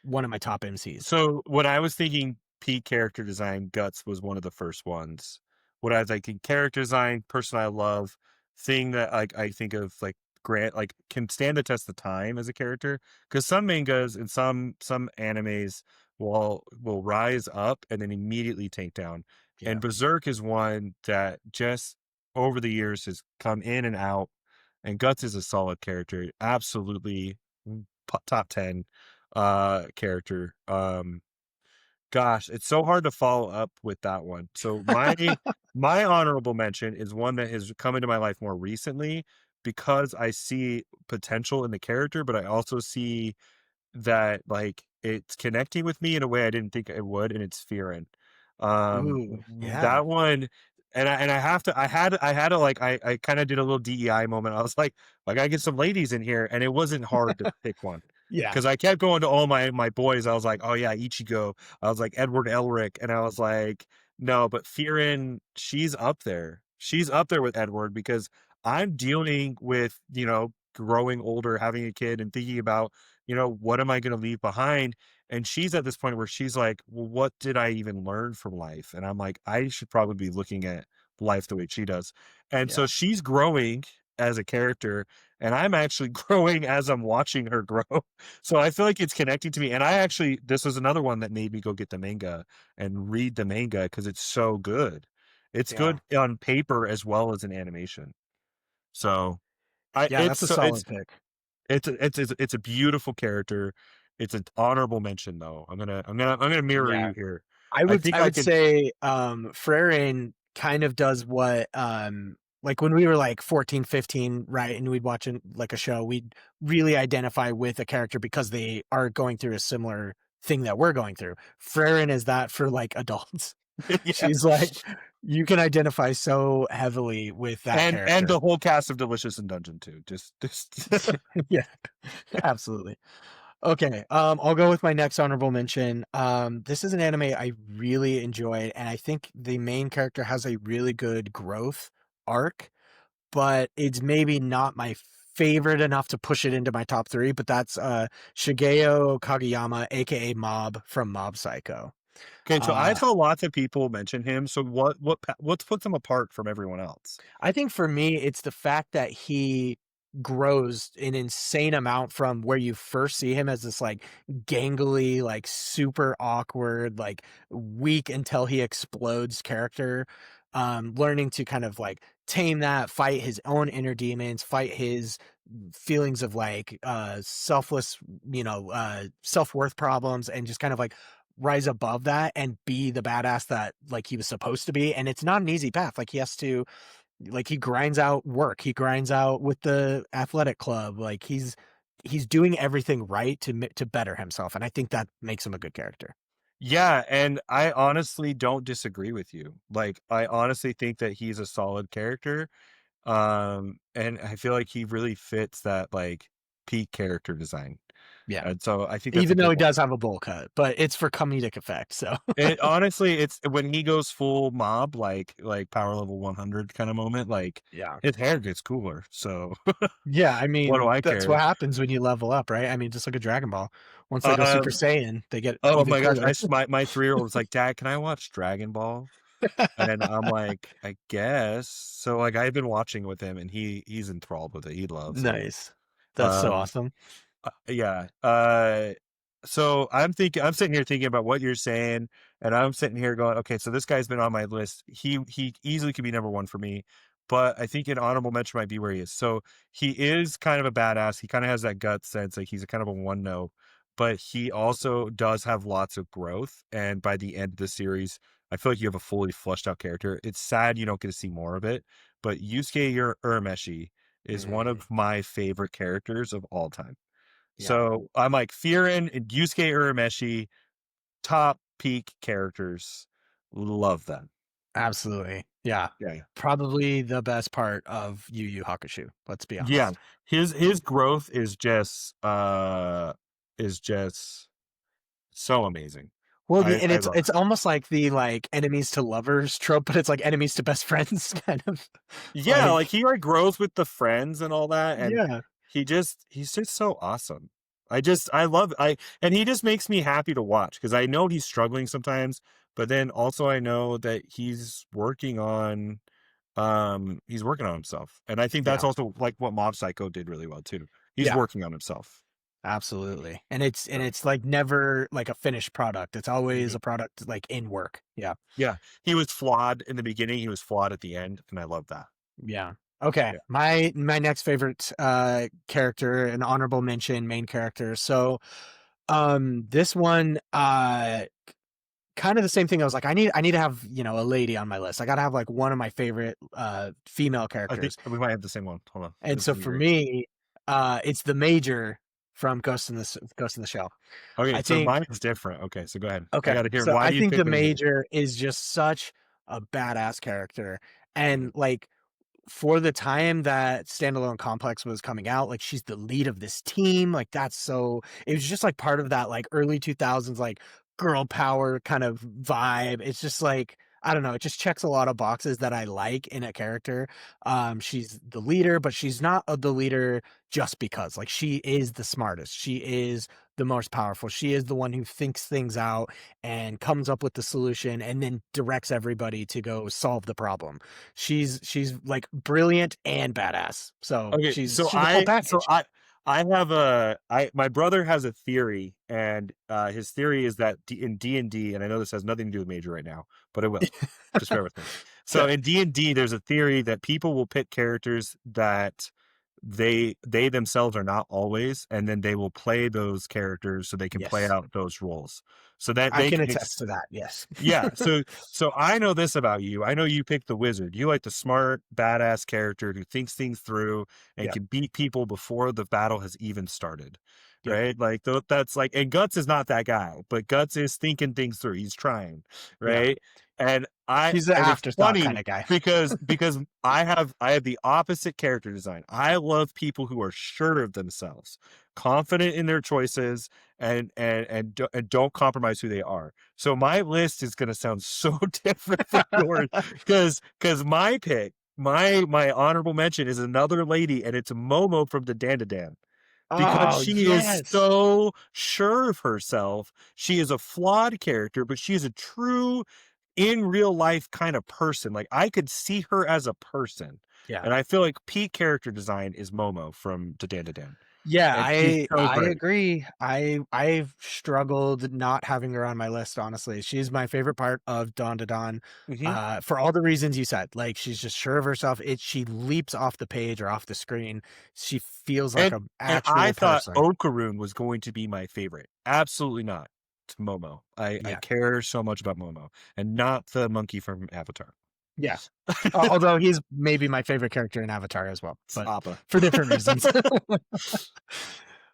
one of my top MCs. So, when I was thinking peak character design, Guts was one of the first ones. When I was thinking character design, person I love, thing that, like, I think of, like, Grant, like, can stand the test of time as a character. Because some mangas and some animes will rise up and then immediately take down. Yeah. And Berserk is one that just over the years has come in and out, and Guts is a solid character. Absolutely, top 10 character. Gosh, it's so hard to follow up with that one. So my honorable mention is one that has come into my life more recently, because I see potential in the character, but I also see that, like, it's connecting with me in a way I didn't think it would, and it's Fearin'. Ooh, yeah. That one and I have to I had to, like I kinda did a little DEI moment. I was like, "I gotta get some ladies in here," and it wasn't hard to pick one Yeah. because I kept going to all my boys. I was like, "Oh, yeah, Ichigo." I was like, "Edward Elric," and I was like, "No," but Fearin', she's up there. She's up there with Edward because I'm dealing with, growing older, having a kid, and thinking about, what am I gonna leave behind? And she's at this point where she's like, "Well, what did I even learn from life?" And I'm like, "I should probably be looking at life the way she does." And so Yeah. she's growing as a character, and I'm actually growing as I'm watching her grow. So I feel like it's connecting to me. And this was another one that made me go get the manga and read the manga because it's so good. It's Yeah. good on paper as well as in animation. So I Yeah, it's that's a so solid pick. it's a beautiful character. It's an honorable mention though. I'm gonna mirror Yeah. you here. I I would think I I would can say, Freyrin kind of does what, like when we were like 14, 15, right, and we'd watch like a show, we'd really identify with a character because they are going through a similar thing that we're going through. Freyrin is that for like adults. yeah. She's like, you can identify so heavily with that And character. the whole cast of Delicious in Dungeon too. Just Yeah, absolutely. Okay, I'll go with my next honorable mention. This is an anime I really enjoyed, and I think the main character has a really good growth arc, but it's maybe not my favorite enough to push it into my top three. But that's Shigeo Kageyama, aka Mob from Mob Psycho. Okay, so I Uh, saw lots of people mention him. So what puts him apart from everyone else? I think for me, it's the fact that he grows an insane amount from where you first see him as this like gangly, like super awkward, like weak until he explodes character. Learning to kind of like tame that, fight his own inner demons, fight his feelings of like selfless, self-worth problems, and just kind of like rise above that and be the badass that like he was supposed to be. And it's not an easy path. Like he has to like he grinds out work. He grinds out with the athletic club. Like he's doing everything right to better himself, and I think that makes him a good character. Yeah, and I honestly don't disagree with you. Like, I honestly think that he's a solid character. And I feel like he really fits that like peak character design. Yeah, And so I think that's a even though good he one. does have a bowl cut, but it's for comedic effect. So It honestly, it's when he goes full mob, like power level 100 kind of moment, like yeah, his hair gets cooler. So yeah. I what do mean, I that's what care? happens when you level up, right? I mean, just look at Dragon Ball. Once they go Super Um, Saiyan, they get oh even my gosh, cooler. my 3-year-old was like, "Dad, can I watch Dragon Ball?" And I'm like, "I guess." So like I've been watching with him, and he's enthralled with it. He loves it. Nice. That's so Um, awesome. Yeah. So I'm sitting here thinking about what you're saying, and I'm sitting here going, okay, so this guy's been on my list. He easily could be number one for me, but I think an honorable mention might be where he is. So he is kind of a badass. He kind of has that gut sense, like he's a kind of a one note, but he also does have lots of growth. And by the end of the series, I feel like you have a fully fleshed out character. It's sad you don't get to see more of it, but Yusuke Urameshi is one Mm, of my favorite characters of all time. yeah. So I'm like Fearin and Yusuke Urameshi, top peak characters. Love them. Absolutely. Yeah. Yeah. Probably the best part of Yu Yu Hakusho, let's be Yeah. honest. His growth is just so amazing. Well, and I it's love it's it. almost like the like enemies to lovers trope, but it's like enemies to best friends kind of Yeah, like like he like grows with the friends and all that, and yeah. he's just so awesome. I love I and he just makes me happy to watch because I know he's struggling sometimes, but then also I know that he's working on himself. And I think that's Yeah. also like what Mob Psycho did really well too. He's Yeah. working on himself. Absolutely. And So, it's like never like a finished product. It's always mhm. a product like in work. Yeah. Yeah, he was flawed in the beginning, he was flawed at the end, and I love that. Yeah. Okay. Yeah. My next favorite character, an honorable mention, main character. So this one kind of the same thing. I was like, I need to have, you know, a lady on my list. I got to have like one of my favorite female I think characters. we might have the same one. Hold on. And This is so gonna be for great. me, it's the Major from Ghost in the Shell. Okay, I so think mine is different. Okay, so go ahead. I okay, gotta hear so why I do you think pick the Major? Major is just such a badass character, Mhm. and like for the time that Standalone Complex was coming out, like she's the lead of this team. Like that's so it was just like part of that like early 2000s like girl power kind of vibe. It's just like I don't know, it just checks a lot of boxes that I like in a character. She's the leader, but she's not the leader just because. Like she is the smartest. She is the most powerful. She is the one who thinks things out and comes up with the solution and then directs everybody to go solve the problem. She's like brilliant and badass. So Okay, she's a full package. I have a I my brother has a theory, and his theory is that in D&D, and I know this has nothing to do with Major right now, but it will. Just bear with me. So Okay. in D&D, there's a theory that people will pick characters that they themselves are not always, and then they will play those characters so they can play Yes. out those roles. So that I they can can attest to that. Yes. yeah, so I know this about you. I know you picked the wizard. You like the smart, badass character who thinks things through and Yep. can beat people before the battle has even started. Yep. Right? Like that's like and Guts is not that guy, but Guts is thinking things through. He's trying, Yeah. right? He's the And it's afterthought kind funny of guy. because I have the opposite character design. I love people who are sure of themselves, confident in their choices and don't compromise who they are. So my list is going to sound so different from yours because my pick, my honorable mention is another lady, and it's Momo from the Dandadan because Oh she is yes. so sure of herself. She is a flawed character, but she is a true in real life kind of person. Like I could see her as a person, Yeah. and I feel like peak character design is Momo from the Dandadan, Yeah, and she's so I great. agree. I've struggled not having her on my list, honestly. She's my favorite part of Dawn to Dawn, Hmm. for all the reasons you said. Like she's just sure of herself. She leaps off the page or off the screen. She feels like And an and I actual thought person. Okaroon was going to be my favorite. Absolutely not. It's Momo. I Yeah, care so much about Momo and not the monkey from Avatar. yeah. Although he's maybe my favorite character in Avatar as well, It's but Appa. for different reasons.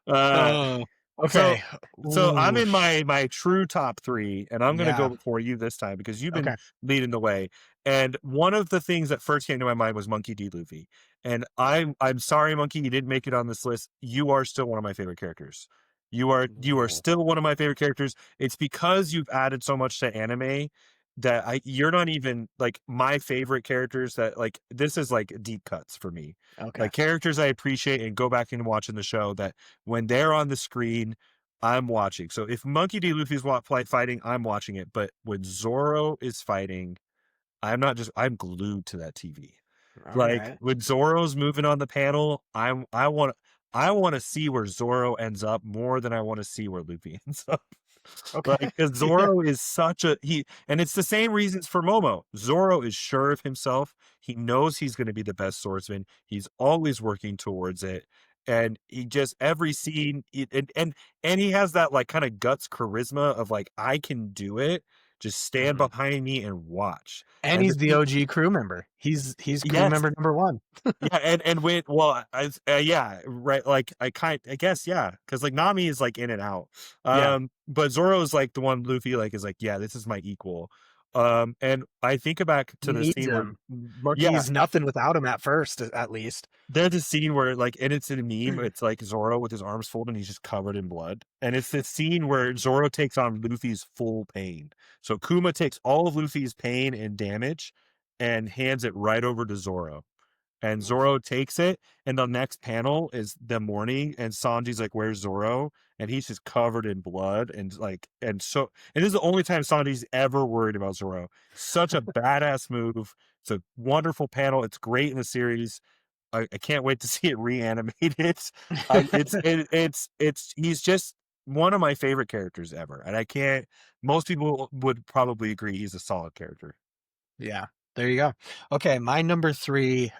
uh, Oh, so okay. so I'm Ooh, in my true top three, and I'm gonna go yeah. before you this time because you've been Okay. leading the way. And one of the things that first came to my mind was Monkey D. Luffy. And I'm sorry, Monkey, you didn't make it on this list. You are still one of my favorite characters. You are Ooh, still one of my favorite characters. It's because you've added so much to anime that you're not even like my favorite characters that like this is like deep cuts for me. okay. Like characters I appreciate and go back and watching the show that when they're on the screen, I'm watching. So if Monkey D. Luffy's fighting, I'm watching it. But when Zoro is fighting, I'm not just I'm glued to that TV. All Like right. when Zoro's moving on the panel, I want to see where Zoro ends up more than I want to see where Luffy ends up. Okay. Like because Yeah. Zoro is such a he, and it's the same reasons for Momo. Zoro is sure of himself. He knows he's going to be the best swordsman. He's always working towards it, and he just every scene, and he has that like kind of guts charisma of like I can do it. Just stand Mhm. behind me and watch. And And the he's the thing, OG crew member. He's crew yes, member number 1. yeah, and when well, yeah, right, like I guess yeah, because like Nami is like in and out, Yeah. but Zoro is like the one Luffy like is like yeah, this is my equal, and I think back He to the needs scene where him. yeah, Monkey's nothing without him at first, at least. there's a scene where like and it's in a meme, it's like Zoro with his arms folded and he's just covered in blood, and it's this scene where Zoro takes on Luffy's full pain. So Kuma takes all of Luffy's pain and damage and hands it right over to Zoro. And Oof. Zoro takes it, and the next panel is the morning, and Sanji's like, "Where's Zoro?" And he's just covered in blood, and like, and this is the only time Sanji's ever worried about Zoro. Such a badass move. It's a wonderful panel. It's great in the series. I can't wait to see it reanimated. It's he's just one of my favorite characters ever, and I can't. Most people would probably agree he's a solid character. Yeah. There you go. Okay, my number 3,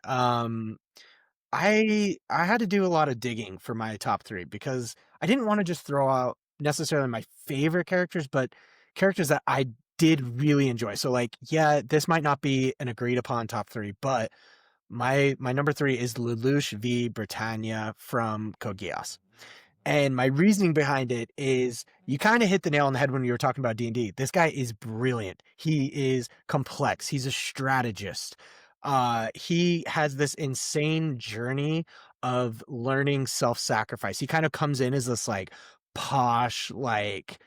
I had to do a lot of digging for my top 3 because I didn't wanna just throw out necessarily my favorite characters, but characters that I did really enjoy. So like, yeah, this might not be an agreed upon top three, but my number three is Lelouch v Britannia from Code Geass. And my reasoning behind it is you kind of hit the nail on the head when you were talking about D&D. This guy is brilliant. He is complex. He's a strategist. He has this insane journey of learning self-sacrifice. He kind of comes in as this like posh, like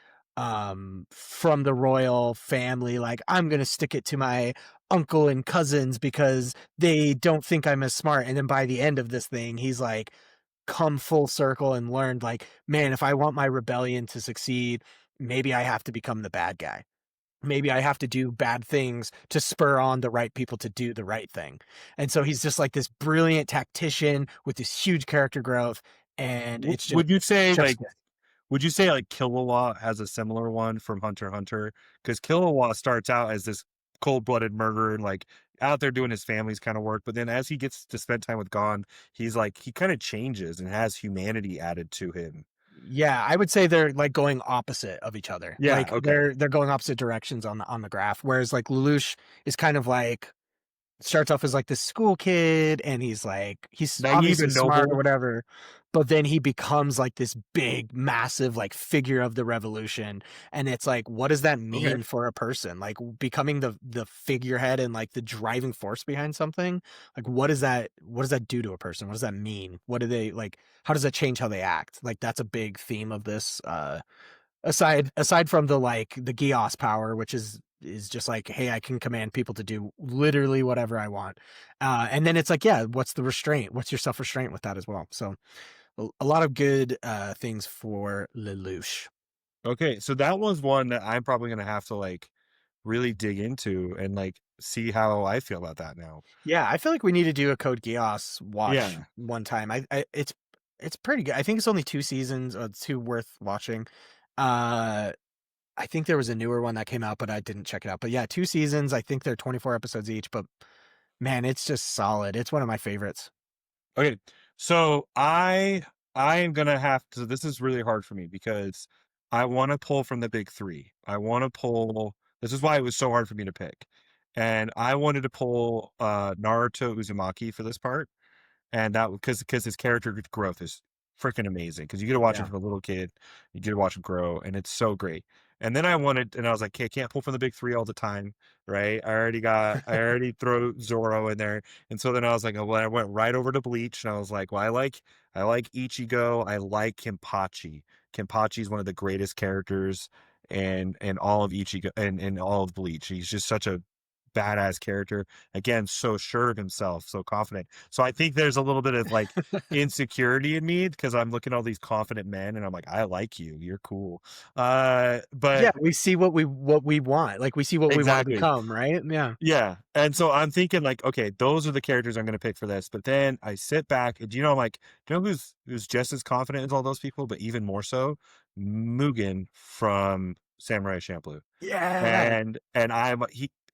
from the royal family, like I'm gonna stick it to my uncle and cousins because they don't think I'm as smart. And then by the end of this thing, he's like come full circle and learned like, man, if I want my rebellion to succeed, maybe I have to become the bad guy. Maybe I have to do bad things to spur on the right people to do the right thing. And so he's just like this brilliant tactician with this huge character growth. And W- it's just would you say chef's like kiss. Would you say like Killua has a similar one from Hunter x Hunter? Because Killua starts out as this cold-blooded murderer and like out there doing his family's kind of work, but then as he gets to spend time with Gon, he's like he kind of changes and has humanity added to him. Yeah, I would say they're like going opposite of each other. Yeah, Like okay. they're going opposite directions on the graph. Whereas like Lelouch is kind of like starts off as like this school kid and he's Naive obviously and smart or noble. whatever, but then he becomes like this big massive like figure of the revolution. And it's like, what does that Okay. mean for a person, like becoming the figurehead and like the driving force behind something? Like what does that do to a person? What does that mean? What do they like? How does that change how they act? Like that's a big theme of this aside from the like the Geass power, which is just like, hey, I can command people to do literally whatever I want. And then it's like, yeah, what's the restraint? What's your self restraint with that as well? So a lot of good things for Lelouch. Okay, so that was one that I'm probably gonna have to like really dig into and like see how I feel about that now. Yeah, I feel like we need to do a Code Geass watch Yeah. one time. It's pretty good. I think it's only 2 seasons. It's two worth watching. Uh, I think there was a newer one that came out, but I didn't check it out. But yeah, 2 seasons. I think they're 24 episodes each. But man, it's just solid. It's one of my favorites. Okay. So I am gonna have to this is really hard for me because I want to pull from the big three. I want to pull this is why it was so hard for me to pick. And I wanted to pull Naruto Uzumaki for this part. And that because his character growth is freaking amazing. Because you get to watch him Yeah. from a little kid, you get to watch him grow, and it's so great. And then I was like, okay, I can't pull from the big three all the time, right? I already throw Zoro in there, and so then I was like, oh, well, I went right over to Bleach, and I was like, well, I like Ichigo, I like Kenpachi. Kenpachi is one of the greatest characters and all of Ichigo and all of Bleach. He's just such a badass character. Again, so sure of himself, so confident. So I think there's a little bit of like insecurity in me because I'm looking at all these confident men and I'm like, I like you. You're cool. Yeah, But we see what we want. Like we see what we want to exactly. become, right? Yeah. Yeah. And so I'm thinking like, okay, those are the characters I'm gonna pick for this. But then I sit back and I'm like, do you know who's just as confident as all those people, but even more so? Mugen from Samurai Champloo. Yeah. And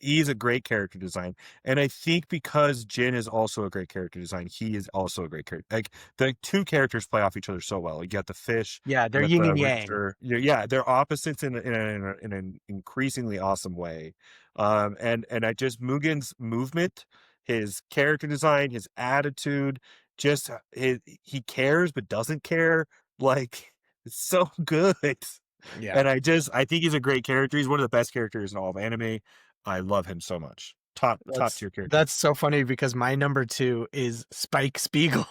he's a great character design. And I think because Jin is also a great character design, he is also a great character. Like the two characters play off each other so well. You got the fish Yeah, they're with yin the and yang. rooster. Yeah, they're opposites in an increasingly awesome way. And I just Mugen's movement, his character design, his attitude, just he cares but doesn't care. Like it's so good. Yeah. And I think he's a great character. He's one of the best characters in all of anime. I love him so much. Top That's tier character. that's so funny because my number two is Spike Spiegel.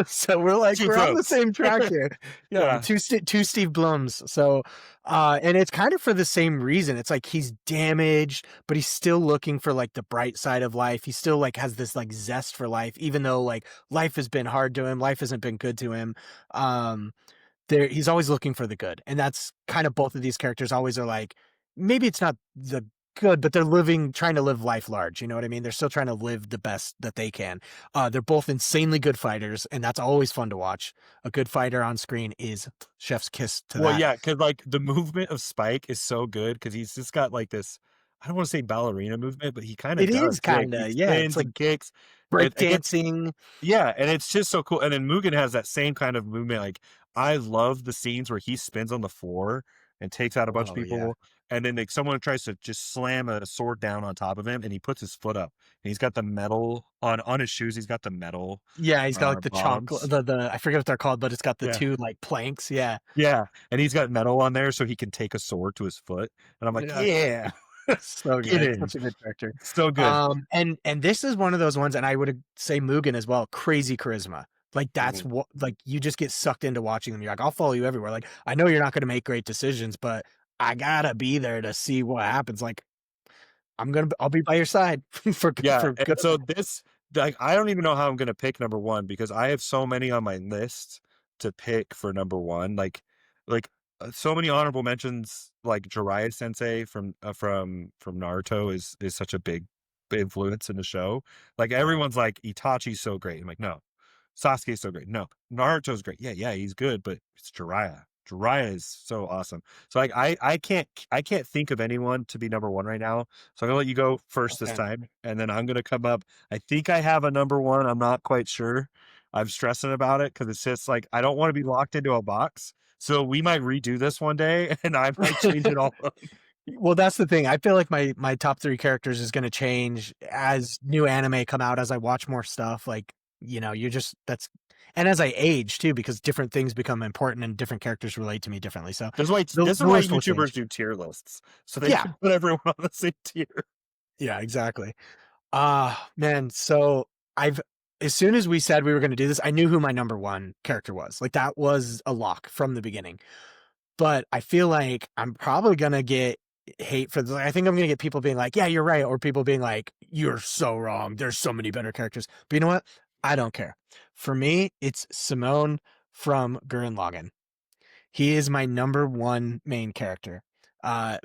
So Two we're on the throats. same track here. Yeah, Yeah. two Steve Blums. So and it's kind of for the same reason. It's like he's damaged, but he's still looking for like the bright side of life. He still like has this like zest for life, even though like life has been hard to him, life hasn't been good to him. Um he's always looking for the good, and that's kind of both of these characters always are like, maybe it's not the good, but they're trying to live life large, you know what I mean? They're still trying to live the best that they can. They're both insanely good fighters, and that's always fun to watch. A good fighter on screen is chef's kiss to Well, that. yeah, because like the movement of Spike is so good because he's just got like this. I don't want to say ballerina movement, but he kind of It does. is kind He of, yeah, it's spins like and kicks. break It gets dancing. Yeah, and it's just so cool. And then Mugen has that same kind of movement. Like I love the scenes where he spins on the floor and takes out a bunch of Oh yeah. people. and then like someone tries to just slam a sword down on top of him, and he puts his foot up, and he's got the metal on his shoes. He's got the metal Yeah, he's got like the chalk, bobs. the I forget what they're called, but it's got the Yeah, two like planks. Yeah, yeah, and he's got metal on there, so he can take a sword to his foot. And I'm like, yeah, yeah, so get good, in, such a good character. so good. And this is one of those ones, and I would say Mugen as well. Crazy charisma. Like that's Mhm. what like you just get sucked into watching them. You're like, I'll follow you everywhere. Like I know you're not going to make great decisions, but I gotta be there to see what happens. Like I'll be by your side Yeah, for and good. so this like, I don't even know how I'm gonna pick number 1 because I have so many on my list to pick for number 1, like, so many honorable mentions, like, Jiraiya Sensei from Naruto is such a big influence in the show. Like, Yeah. everyone's like, "Itachi's so great." I'm like, "No." Sasuke's so great. No, Naruto's great. Yeah, yeah, he's good, but it's Jiraiya. Jiraiya is so awesome. So like I can't think of anyone to be number 1 right now. So I'm gonna let you go first this Okay. time, and then I'm gonna come up. I think I have a number 1. I'm not quite sure. I'm stressing about it because it's just like I don't want to be locked into a box. So we might redo this one day, and I might change it all up. Well, that's the thing. I feel like my top 3 characters is gonna change as new anime come out, as I watch more stuff, like, you're just that's and as I age too, because different things become important and different characters relate to me differently, so This is the why list will YouTubers change. do tier lists, so they Yeah. can put everyone on the same tier. Yeah, exactly. Ah, man, so I've as soon as we said we were gonna do this, I knew who my number 1 character was. Like, that was a lock from the beginning. But I feel like I'm probably gonna get hate for the I think I'm gonna get people being like, "Yeah, you're right," or people being like, "You're so wrong. There's so many better characters." But you know what? I don't care. For me, it's Simone from Gurren Lagann. He is my number 1 main character,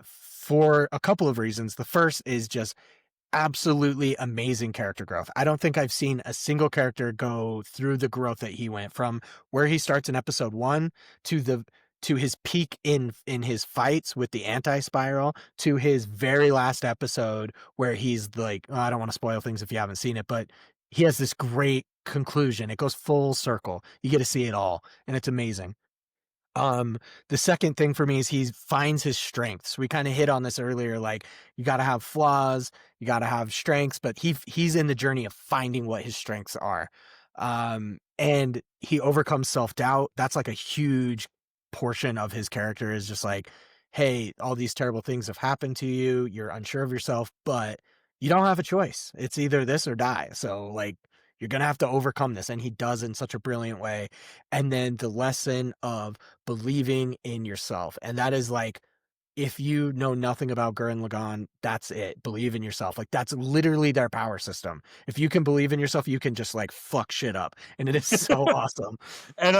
for a couple of reasons. The first is just absolutely amazing character growth. I don't think I've seen a single character go through the growth that he went from where he starts in episode 1 to the to his peak in his fights with the anti-spiral to his very last episode where he's like, oh, I don't want to spoil things if you haven't seen it, but he has this great conclusion. It goes full circle. You get to see it all, and it's amazing. Um, the second thing for me is he finds his strengths. We kind of hit on this earlier, like you got to have flaws, you got to have strengths, but he's in the journey of finding what his strengths are. And he overcomes self-doubt. That's like a huge portion of his character is just like, hey, all these terrible things have happened to you, you're unsure of yourself, but you don't have a choice. It's either this or die. So like you're going to have to overcome this, and he does in such a brilliant way. And then the lesson of believing in yourself. And that is like, if you know nothing about Gurren Lagann, that's it. Believe in yourself. Like that's literally their power system. If you can believe in yourself, you can just like fuck shit up. And it is so awesome. And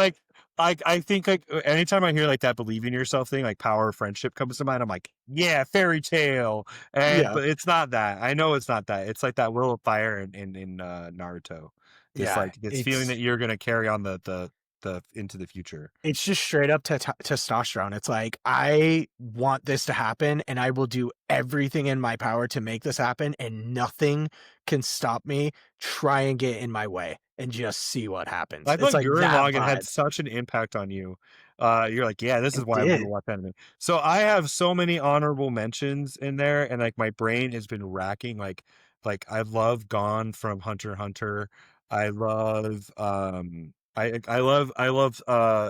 I think like anytime I hear like that believe in yourself thing, like power of friendship comes to mind. I'm like, yeah, fairy tale. And Yeah. but it's not that. I know it's not that. It's like that will of fire in Naruto. This Yeah. like this feeling that you're gonna carry on the into the future. It's just straight up testosterone. It's like, I want this to happen and I will do everything in my power to make this happen, and nothing can stop me. Try and get in my way and just see what happens. I It's thought like Gurren that Lagann had vibe. such an impact on you. You're like, yeah, this is It why I'm gonna did. watch anime. So I have so many honorable mentions in there, and like my brain has been racking. Like I love Gon from Hunter x Hunter. I love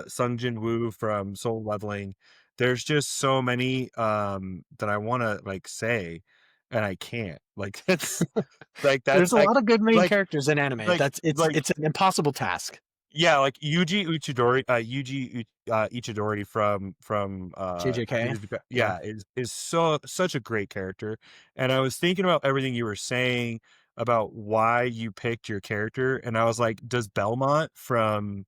Sung Jin Woo from Soul Leveling. There's just so many that I want to like say, and I can't. Like that's like There's that's a lot of good main like characters in anime. like That's like it's an impossible task. yeah, like Yuji Ichidori from JJK. Yeah. yeah, is so such a great character. And I was thinking about everything you were saying about why you picked your character, and I was like, does Belmont from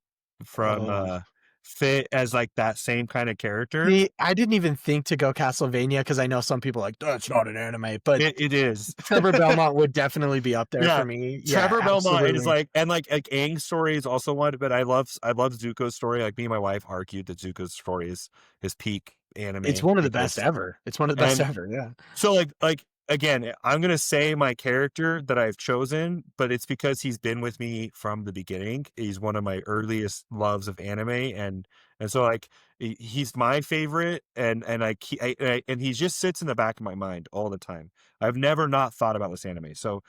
Oh. fit as like that same kind of character? See, I didn't even think to go Castlevania because I know some people are like, that's not an anime, but It is. Trevor Belmont would definitely be up there for Yeah. me. Yeah, Trevor Belmont is absolutely. like Aang's story is also one, but I love Zuko's story. Like me and my wife argued that Zuko's story is peak It's anime one of the best because ever. It's one of the best and ever. Yeah. so like again, I'm gonna say my character that I've chosen, but it's because he's been with me from the beginning. He's one of my earliest loves of anime, and so like he's my favorite, and and he just sits in the back of my mind all the time. I've never not thought about this anime. So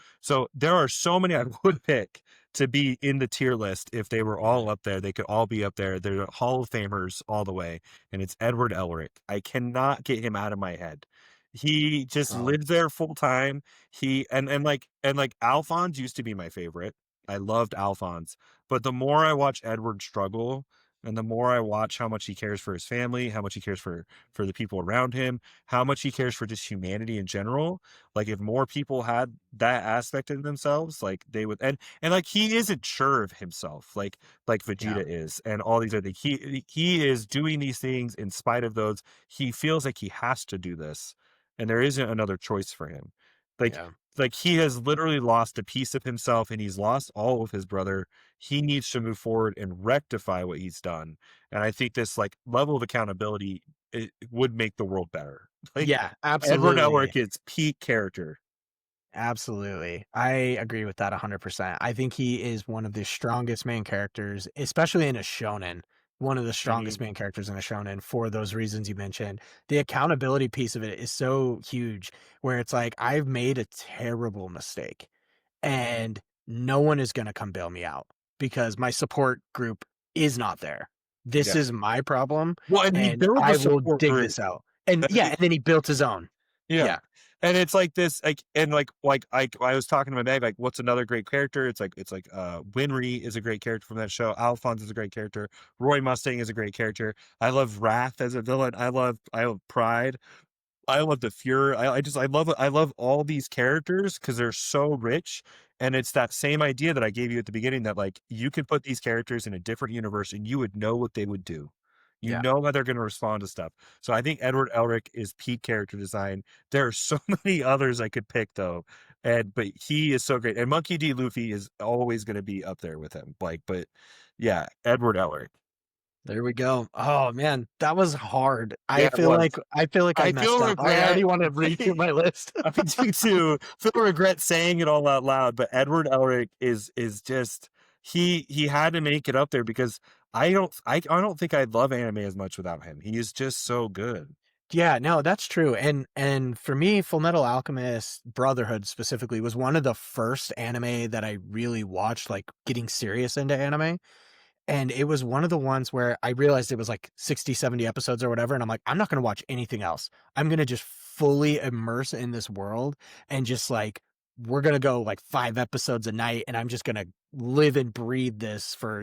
there are so many I would pick to be in the tier list if they were all up there. They could all be up there. They're Hall of Famers all the way, and it's Edward Elric. I cannot get him out of my head. He just Solid. lives there full time. He and Alphonse used to be my favorite. I loved Alphonse, but the more I watch Edward struggle, and the more I watch how much he cares for his family, how much he cares for the people around him, how much he cares for just humanity in general. Like if more people had that aspect in themselves, like they would, and like he isn't sure of himself, like Yeah. Vegeta is, and all these other things. He is doing these things in spite of those. He feels like he has to do this and there isn't another choice for him. Like Yeah. like he has literally lost a piece of himself and he's lost all of his brother. He needs to move forward and rectify what he's done. And I think this like level of accountability it would make the world better. Like Yeah, Edward absolutely. Elric is peak character. Absolutely. I agree with that 100%. I think he is one of the strongest main characters, especially in a shonen. One of the strongest Mhm. main characters in a shonen for those reasons you mentioned. The accountability piece of it is so huge where it's like, I've made a terrible mistake and no one is going to come bail me out because my support group is not there. This Yeah. is my problem Well, and he and built a I will support dig group. this out. And yeah, and then he built his own. Yeah. Yeah. And it's like this, like, and I was talking to my dad, like, what's another great character? Winry is a great character from that show. Alphonse is a great character. Roy Mustang is a great character. I love Wrath as a villain. I love Pride. I love the Fuhrer. I love all these characters because they're so rich. And it's that same idea that I gave you at the beginning that like you could put these characters in a different universe and you would know what they would do. You Yeah. know how they're going to respond to stuff. So I think Edward Elric is peak character design. There are so many others I could pick though. But he is so great. And Monkey D. Luffy is always going to be up there with him. But yeah, Edward Elric. There we go. Oh man, that was hard. Yeah, it was. I feel like I I feel messed up. I regret. already want to read through my list. I do too. Feel regret saying it all out loud, but Edward Elric is just he had to make it up there because I don't think I'd love anime as much without him. He is just so good. Yeah, no, that's true. And for me, Full Metal Alchemist Brotherhood specifically was one of the first anime that I really watched, like getting serious into anime. And it was one of the ones where I realized it was like 60, 70 episodes or whatever. And I'm like, I'm not going to watch anything else. I'm going to just fully immerse in this world and just like, we're going to go like 5 episodes a night. And I'm just going to live and breathe this for,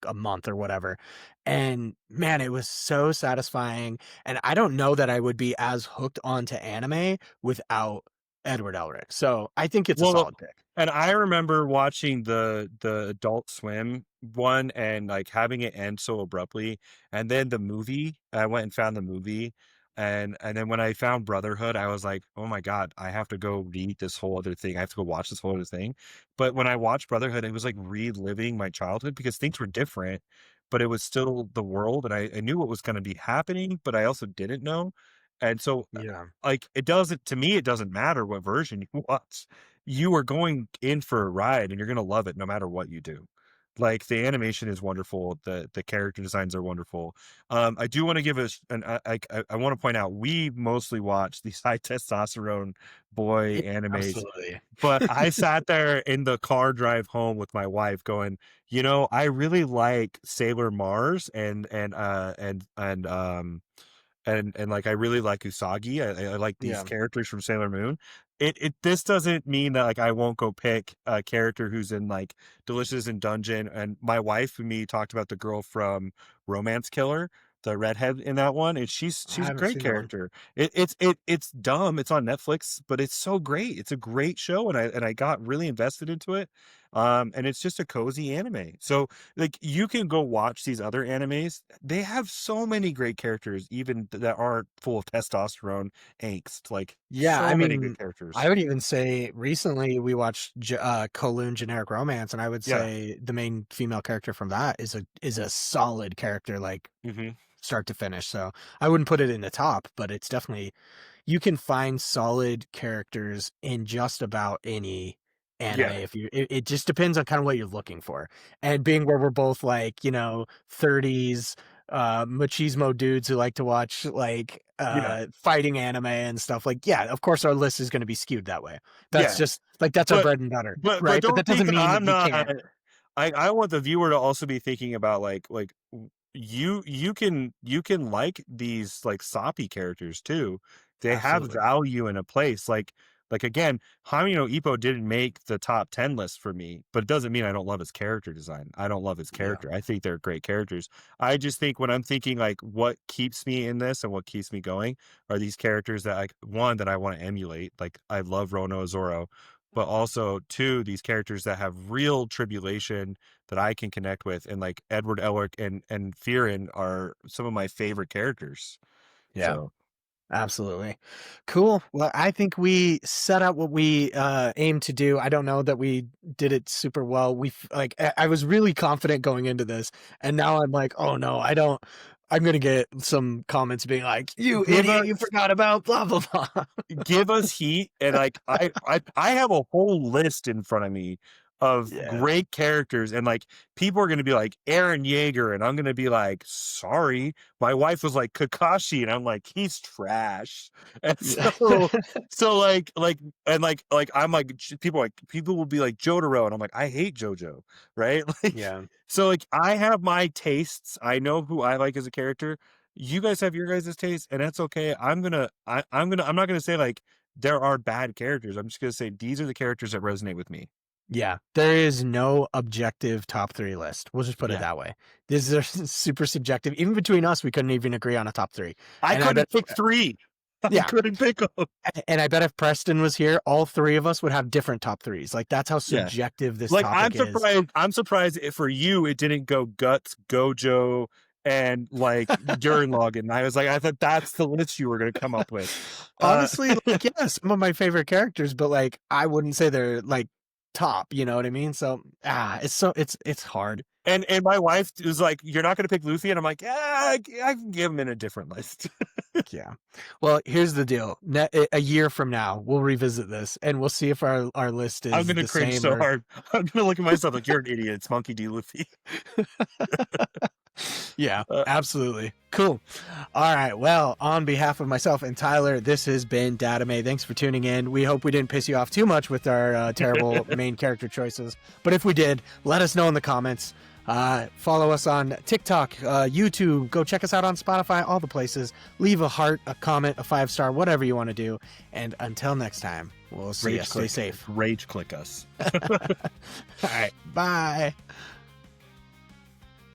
a month or whatever. And man, it was so satisfying. And I don't know that I would be as hooked onto anime without Edward Elric. So I think it's a Well, solid pick. and I remember watching the Adult Swim one and like having it end so abruptly, and then the movie. I went and found the movie, and then when I found Brotherhood, I was like, oh my god, I have to go read this whole other thing. I have to go watch this whole other thing. But when I watched Brotherhood, it was like reliving my childhood because things were different, but it was still the world, and I knew what was going to be happening, but I also didn't know. And so Yeah. like it doesn't to me it doesn't matter what version you watch. You are going in for a ride and you're going to love it no matter what you do. Like the animation is wonderful, the character designs are wonderful. I do want to give us an I want to point out we mostly watch these high testosterone boy Yeah, animes, absolutely. but I sat there in the car drive home with my wife going, I really like Sailor Mars and like I really like Usagi. I like these Yeah. characters from Sailor Moon. It this doesn't mean that like I won't go pick a character who's in like Delicious in Dungeon. And my wife and me talked about the girl from Romance Killer, the redhead in that one, and I she's a haven't great seen that one. character. It's dumb. It's on Netflix, but it's so great. It's a great show, and I got really invested into it. And it's just a cozy anime. So like you can go watch these other animes. They have so many great characters, even that aren't full of testosterone angst. Like Yeah, I so many good mean, I characters. would even say recently we watched Kowloon Generic Romance, and I would Yeah. say the main female character from that is a solid character, like Hmm. start to finish. So I wouldn't put it in the top, but it's definitely you can find solid characters in just about any anime Yeah, if it just depends on kind of what you're looking for. And being where we're both like, 30s machismo dudes who like to watch like yeah, fighting anime and stuff, like, yeah, of course our list is going to be skewed that way. That's yeah. just like that's our But bread and butter, but right? But don't that think doesn't that mean I'm you not. can't. I want the viewer to also be thinking about you can like these like soppy characters too. They have Absolutely. value in a place. Like again, Hami no Ippo didn't make the top 10 list for me, but it doesn't mean I don't love his character design. I don't love his Yeah. character. I think they're great characters. I just think when I'm thinking like what keeps me in this and what keeps me going are these characters that like one that I want to emulate. Like I love Rono Zoro, but also two, these characters that have real tribulation that I can connect with. And like Edward Elric and Fearon are some of my favorite characters. Yeah. So Absolutely. Cool. Well, I think we set out what we aimed to do. I don't know that we did it super well. Like I was really confident going into this, and now I'm like, oh no, I don't. I'm gonna get some comments being like, "You give idiot! us You forgot about blah blah blah." give us heat, and like I have a whole list in front of me of Yeah. great characters, and like people are going to be like Aaron Yeager, and I'm going to be like, sorry, my wife was like Kakashi, and I'm like, he's trash. And Yeah. so like I'm like people will be like Jotaro, and I'm like, I hate JoJo, right? Like Yeah. so like I have my tastes, I know who I like as a character, you guys have your guys' taste, and that's okay. I'm not gonna say like there are bad characters. I'm just gonna say these are the characters that resonate with me. Yeah, there is no objective top three list. We'll just put it Yeah. that way. This is super subjective. Even between us, we couldn't even agree on a top three. I And I bet, couldn't pick three. I yeah, couldn't pick them. and I bet if Preston was here, all three of us would have different top threes. Like that's how Yeah. subjective this Like topic is. I'm surprised if for you it didn't go Guts, Gojo, and like Gurren Lagann. I was like, I thought that's the list you were gonna come up with. Uh Honestly, like, yeah, some of my favorite characters, but like I wouldn't say they're like top. You know what I mean? So it's hard. and my wife was like, you're not gonna pick Luffy, and I'm like, yeah, I can give him in a different list. Yeah. Well, here's the deal. A year from now, we'll revisit this and we'll see if our list I'm is gonna the cringe same so or hard. I'm gonna look at myself like you're an idiot. It's Monkey D. Luffy. yeah, Uh, absolutely. Cool. All right. Well, on behalf of myself and Tyler, this has been Dad-ime. Thanks for tuning in. We hope we didn't piss you off too much with our terrible main character choices. But if we did, let us know in the comments. Follow us on TikTok, YouTube. Go check us out on Spotify, all the places. Leave a heart, a comment, a 5-star, whatever you want to do. And until next time, we'll see you. Stay safe. Rage click us. All right. Bye.